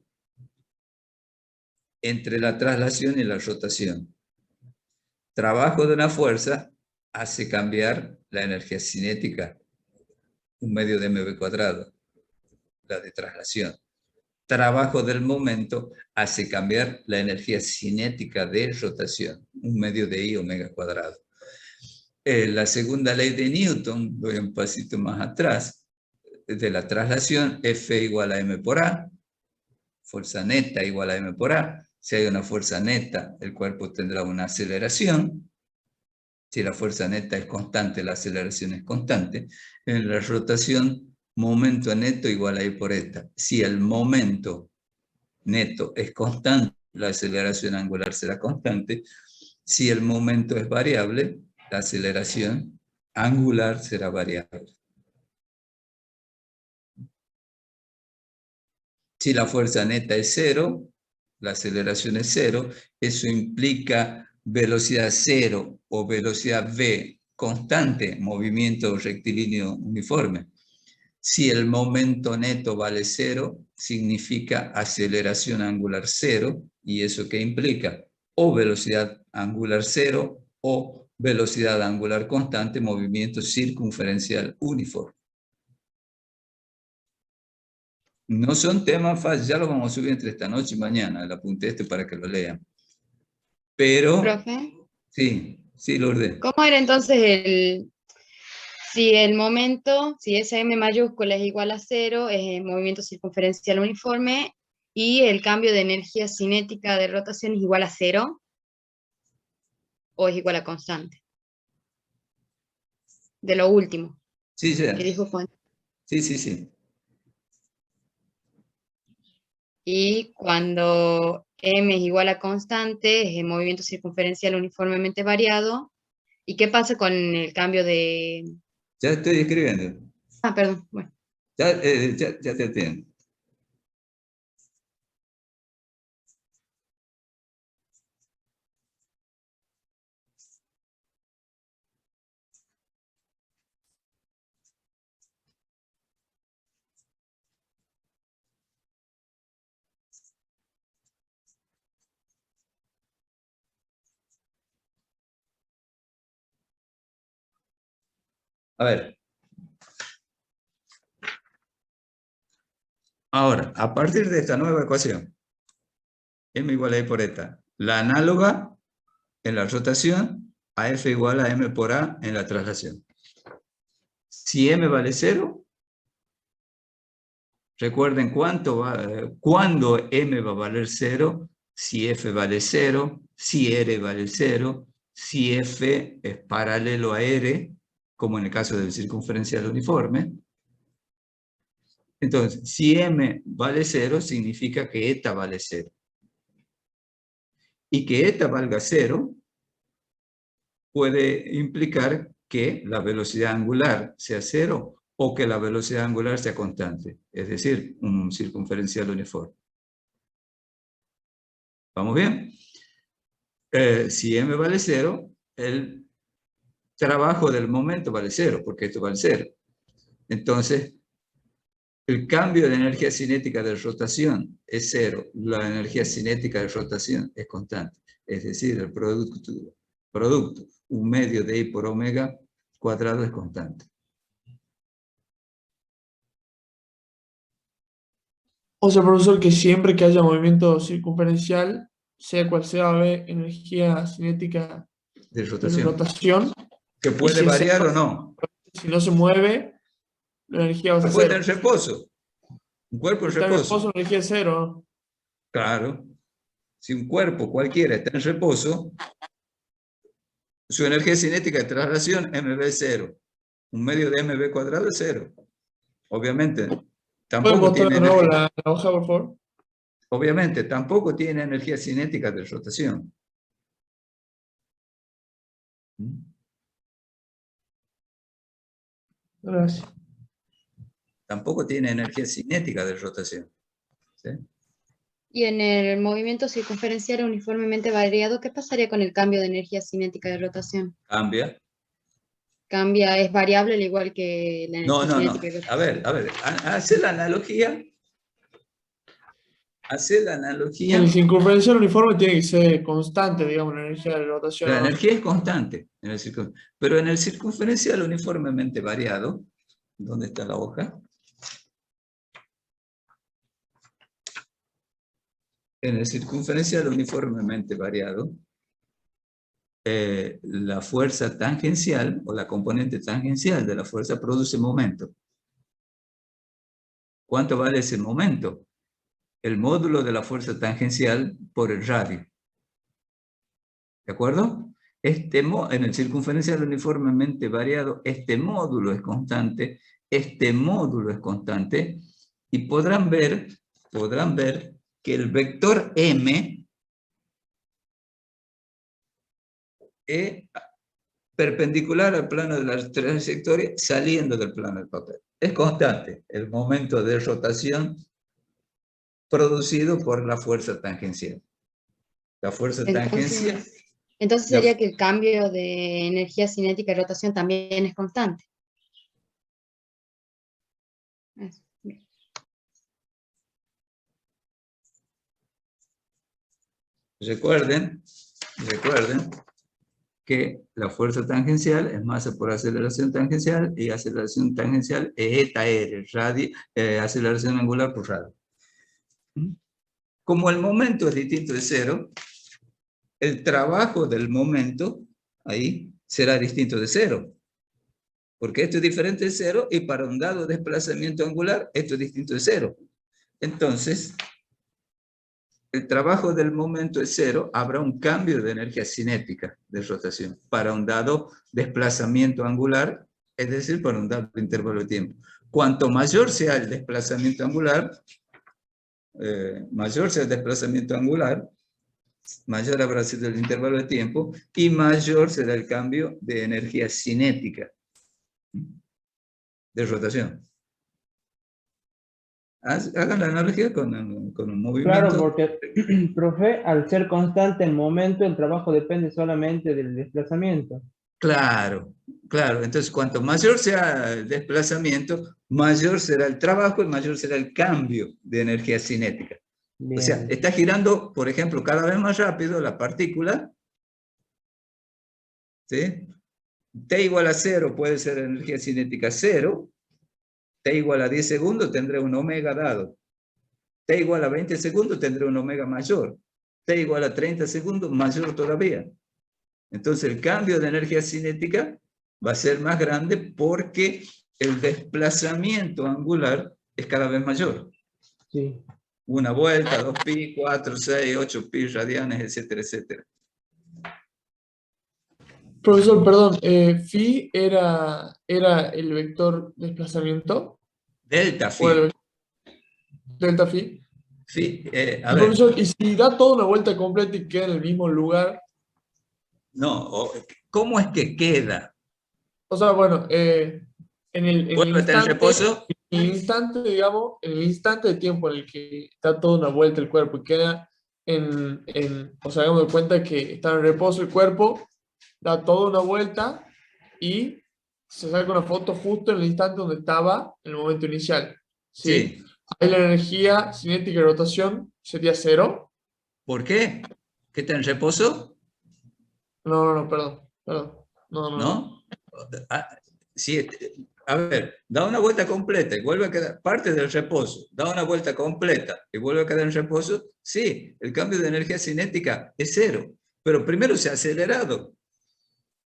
entre la traslación y la rotación. Trabajo de una fuerza hace cambiar la energía cinética, un medio de mv cuadrado, la de traslación. Trabajo del momento hace cambiar la energía cinética de rotación, un medio de I omega cuadrado. La segunda ley de Newton, voy un pasito más atrás, de la traslación, F igual a m por A, fuerza neta igual a m por A. Si hay una fuerza neta, el cuerpo tendrá una aceleración. Si la fuerza neta es constante, la aceleración es constante. En la rotación, momento neto igual a I por eta. Si el momento neto es constante, la aceleración angular será constante. Si el momento es variable, la aceleración angular será variable. Si la fuerza neta es 0, la aceleración es 0, eso implica velocidad 0 o velocidad v constante, movimiento rectilíneo uniforme. Si el momento neto vale 0, significa aceleración angular 0, ¿y eso qué implica? O velocidad angular 0 o velocidad angular constante, movimiento circunferencial uniforme. No son temas fáciles, ya lo vamos a subir entre esta noche y mañana, el apunte para que lo lean. Pero, ¿Profe? sí, Lourdes. ¿Cómo era entonces si el momento, si esa m mayúscula es igual a 0, es el movimiento circunferencial uniforme, y el cambio de energía cinética de rotación es igual a 0, o es igual a constante? De lo último. Sí, ya. Que dijo Juan. Sí. Y cuando m es igual a constante, es el movimiento circunferencial uniformemente variado. ¿Y qué pasa con el cambio de...? Ya estoy escribiendo. Ah, perdón, bueno. Ya te entiendo. A ver. Ahora, a partir de esta nueva ecuación, m igual a I por eta, la análoga en la rotación a F igual a M por A en la traslación. Si M vale 0, recuerden cuándo M va a valer 0, si F vale 0, si R vale 0, si F es paralelo a R, como en el caso del circunferencial uniforme. Entonces, si M vale 0, significa que eta vale 0. Y que eta valga 0 puede implicar que la velocidad angular sea 0 o que la velocidad angular sea constante, es decir, un circunferencial uniforme. ¿Vamos bien? Si M vale 0, el trabajo del momento vale 0, porque esto vale 0. Entonces, el cambio de energía cinética de rotación es 0, la energía cinética de rotación es constante, es decir, el producto, un medio de I por omega cuadrado es constante. O sea, profesor, que siempre que haya movimiento circunferencial, sea cual sea, va a haber energía cinética De de rotación. rotación. Que puede variar o no. Si no se mueve, la energía va a ser Puede 0. estar en reposo. Un cuerpo en Está en reposo. reposo, energía es 0. Claro. Si un cuerpo cualquiera está en reposo, su energía cinética de traslación mv es 0. Un medio de mv cuadrado es 0. Obviamente, ¿Pueden tampoco mostrar tiene de nuevo energía. la hoja, por favor? Obviamente, tampoco tiene energía cinética de rotación. Gracias. Tampoco tiene energía cinética de rotación. ¿Sí? Y en el movimiento circunferencial uniformemente variado, ¿qué pasaría con el cambio de energía cinética de rotación? Cambia. Cambia, es variable al igual que la energía No. cinética de rotación. A ver, hace la analogía. Hace la analogía. El circunferencial uniforme tiene que ser constante, digamos, la energía de rotación. La energía es constante, pero en el circunferencial uniformemente variado, ¿dónde está la hoja? En el circunferencial uniformemente variado, la fuerza tangencial o la componente tangencial de la fuerza produce momento. ¿Cuánto vale ese momento? El módulo de la fuerza tangencial por el radio. ¿De acuerdo? En el circunferencial uniformemente variado, este módulo es constante, y podrán ver que el vector m es perpendicular al plano de la trayectoria saliendo del plano del papel. Es constante el momento de rotación producido por la fuerza tangencial. La fuerza tangencial... Entonces sería que el cambio de energía cinética de rotación también es constante. Recuerden que la fuerza tangencial es masa por aceleración tangencial, y aceleración tangencial es eta r, aceleración angular por radio. Como el momento es distinto de 0, el trabajo del momento ahí será distinto de 0. Porque esto es diferente de 0, y para un dado desplazamiento angular, esto es distinto de 0. Entonces, el trabajo del momento es 0, habrá un cambio de energía cinética de rotación para un dado desplazamiento angular, es decir, para un dado intervalo de tiempo. Cuanto mayor sea el desplazamiento angular, mayor sea el desplazamiento angular, mayor habrá sido el intervalo de tiempo y mayor será el cambio de energía cinética de rotación. Hagan la analogía con un movimiento. Claro, porque, profe, al ser constante el momento, el trabajo depende solamente del desplazamiento. Claro, claro. Entonces, cuanto mayor sea el desplazamiento, mayor será el trabajo y mayor será el cambio de energía cinética. Bien. O sea, está girando, por ejemplo, cada vez más rápido la partícula. ¿Sí? T igual a 0 puede ser energía cinética 0. T igual a 10 segundos tendré un omega dado. T igual a 20 segundos tendré un omega mayor. T igual a 30 segundos mayor todavía. Entonces el cambio de energía cinética va a ser más grande porque el desplazamiento angular es cada vez mayor. Sí. Una vuelta, 2pi, 4, 6, 8pi radianes, etcétera, etcétera. Profesor, perdón, phi era el vector desplazamiento. Delta phi. ¿O el delta phi? Phi, a ver. Profesor, ¿y si da toda una vuelta completa y queda en el mismo lugar? No, ¿cómo es que queda? O sea, bueno, en el ¿Vuelve en reposo? en el instante, digamos, en el instante de tiempo en el que da toda una vuelta el cuerpo y queda o sea, hagamos de cuenta que está en reposo el cuerpo, da toda una vuelta y se saca una foto justo en el instante donde estaba en el momento inicial. ¿Sí? Ahí la energía cinética de rotación sería 0. ¿Por qué? ¿Qué está en reposo? No, perdón. ¿No? Sí, a ver, da una vuelta completa y vuelve a quedar parte del reposo, da una vuelta completa y vuelve a quedar en reposo, sí, el cambio de energía cinética es 0, pero primero se ha acelerado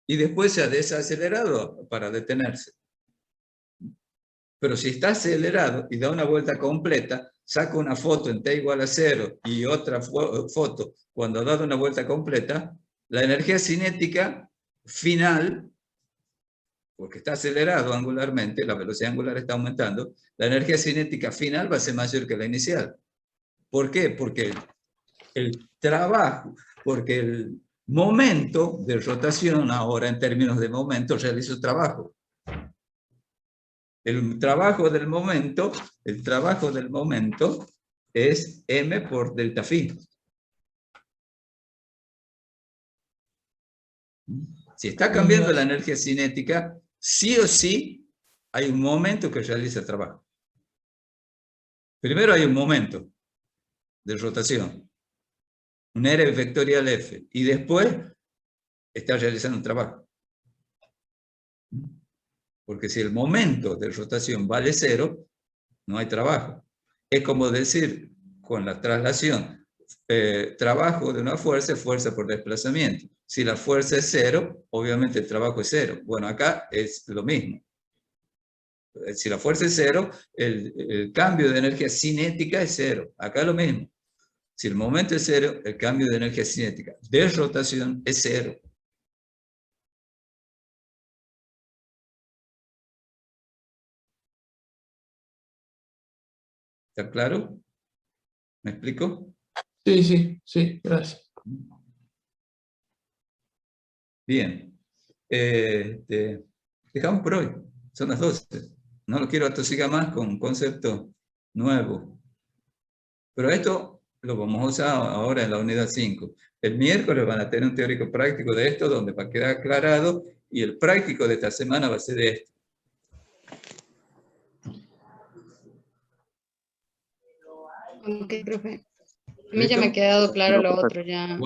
y después se ha desacelerado para detenerse. Pero si está acelerado y da una vuelta completa, saca una foto en t igual a 0 y otra foto cuando ha dado una vuelta completa, la energía cinética final, porque está acelerado angularmente, la velocidad angular está aumentando, la energía cinética final va a ser mayor que la inicial. ¿Por qué? Porque el trabajo, porque el momento de rotación ahora en términos de momento realiza trabajo. El trabajo del momento es m por delta phi. Si está cambiando la energía cinética, sí o sí hay un momento que realiza el trabajo. Primero hay un momento de rotación, un R vectorial F, y después está realizando un trabajo. Porque si el momento de rotación vale 0, no hay trabajo. Es como decir, con la traslación, trabajo de una fuerza es fuerza por desplazamiento. Si la fuerza es 0, obviamente el trabajo es 0. Bueno, acá es lo mismo. Si la fuerza es 0, el cambio de energía cinética es 0. Acá es lo mismo. Si el momento es 0, el cambio de energía cinética de rotación es 0. ¿Está claro? ¿Me explico? Sí, gracias. Bien. Dejamos por hoy. Son las 12. No lo quiero atosigar más con un concepto nuevo. Pero esto lo vamos a usar ahora en la unidad 5. El miércoles van a tener un teórico práctico de esto, donde va a quedar aclarado, y el práctico de esta semana va a ser de esto. Ok, profe. A mí ya me ha quedado claro lo otro ya.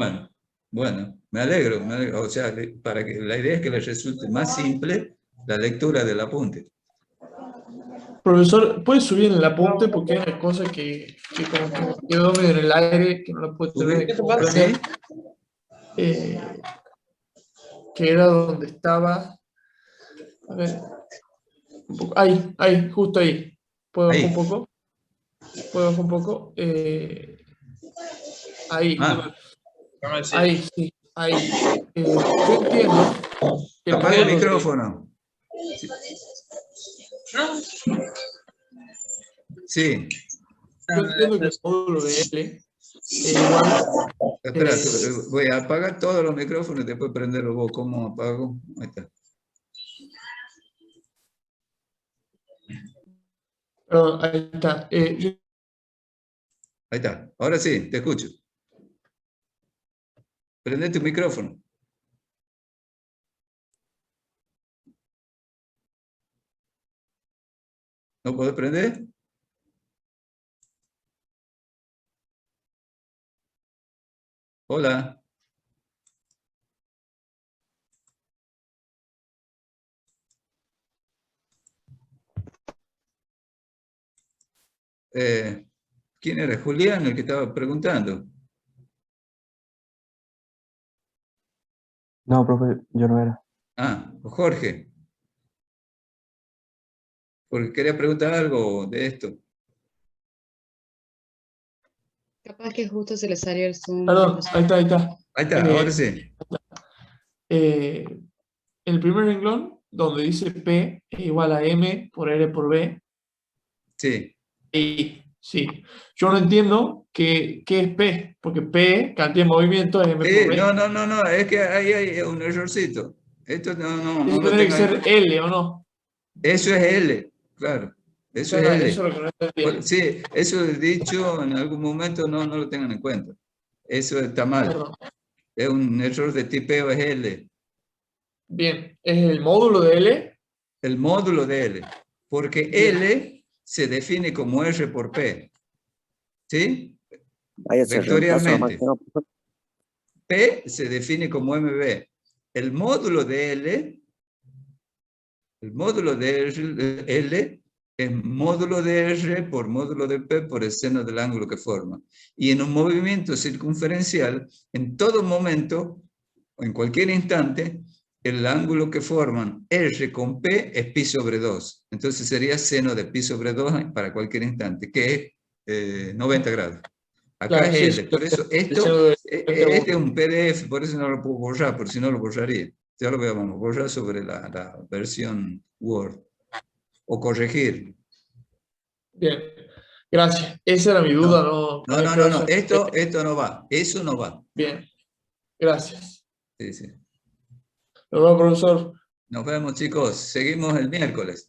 Bueno, me alegro. O sea, para que la idea es que les resulte más simple la lectura del apunte. Profesor, ¿puede subir el apunte? Porque hay una cosa que como que me quedó medio en el aire, que no la puedo tener. ¿Sí? Que era donde estaba. A ver. Ahí, justo ahí. ¿Puedo bajar un poco? Ahí. Ahí, sí. Ahí. Yo entiendo. Apaga el micrófono. Sí. yo entiendo que el módulo de L igual... Espera, voy a apagar todos los micrófonos y después prenderlos vos. ¿Cómo apago? Ahí está. Perdón, ahí está. Ahí está. Ahora sí, te escucho. Prende tu micrófono. ¿No podés prender? Hola. ¿Quién era? Julián, el que estaba preguntando. No, profe, yo no era. Ah, Jorge. Porque quería preguntar algo de esto. Capaz que justo se le salió el Zoom. Perdón, ahí está, ahí está. Ahí está, ahora sí. El primer renglón, donde dice P es igual a M por R por B. Sí. Y sí, yo no entiendo qué es P, porque P, cantidad de movimiento, es M por B. No, es que ahí hay un errorcito. Esto no Eso lo tendría que tengan. ser L, ¿o no? Eso es L, claro. Eso Claro, es L. eso es lo que no entiendo. Sí, eso he dicho en algún momento, no lo tengan en cuenta. Eso está mal. Perdón. Es un error de tipeo, es L. Bien, ¿es el módulo de L? El módulo de L. Porque Bien. L se define como R por P. ¿Sí? Ahí se reemplaza la Vectorialmente. máquina. P se define como MB. El módulo de L L es módulo de R por módulo de P por el seno del ángulo que forma. Y en un movimiento circunferencial, en todo momento, o en cualquier instante, el ángulo que forman R con P es pi sobre 2. Entonces sería seno de pi sobre 2 para cualquier instante, que es 90 grados. Acá Claro, es sí, L. Por eso este es un PDF, por eso no lo puedo borrar, porque si no lo borraría. Ya lo vamos a borrar sobre la versión Word. O corregir. Bien, gracias. Esa era mi duda, no. No. Esto no va. Eso no va. Bien, gracias. Sí. Nos vemos, profesor. Nos vemos, chicos. Seguimos el miércoles.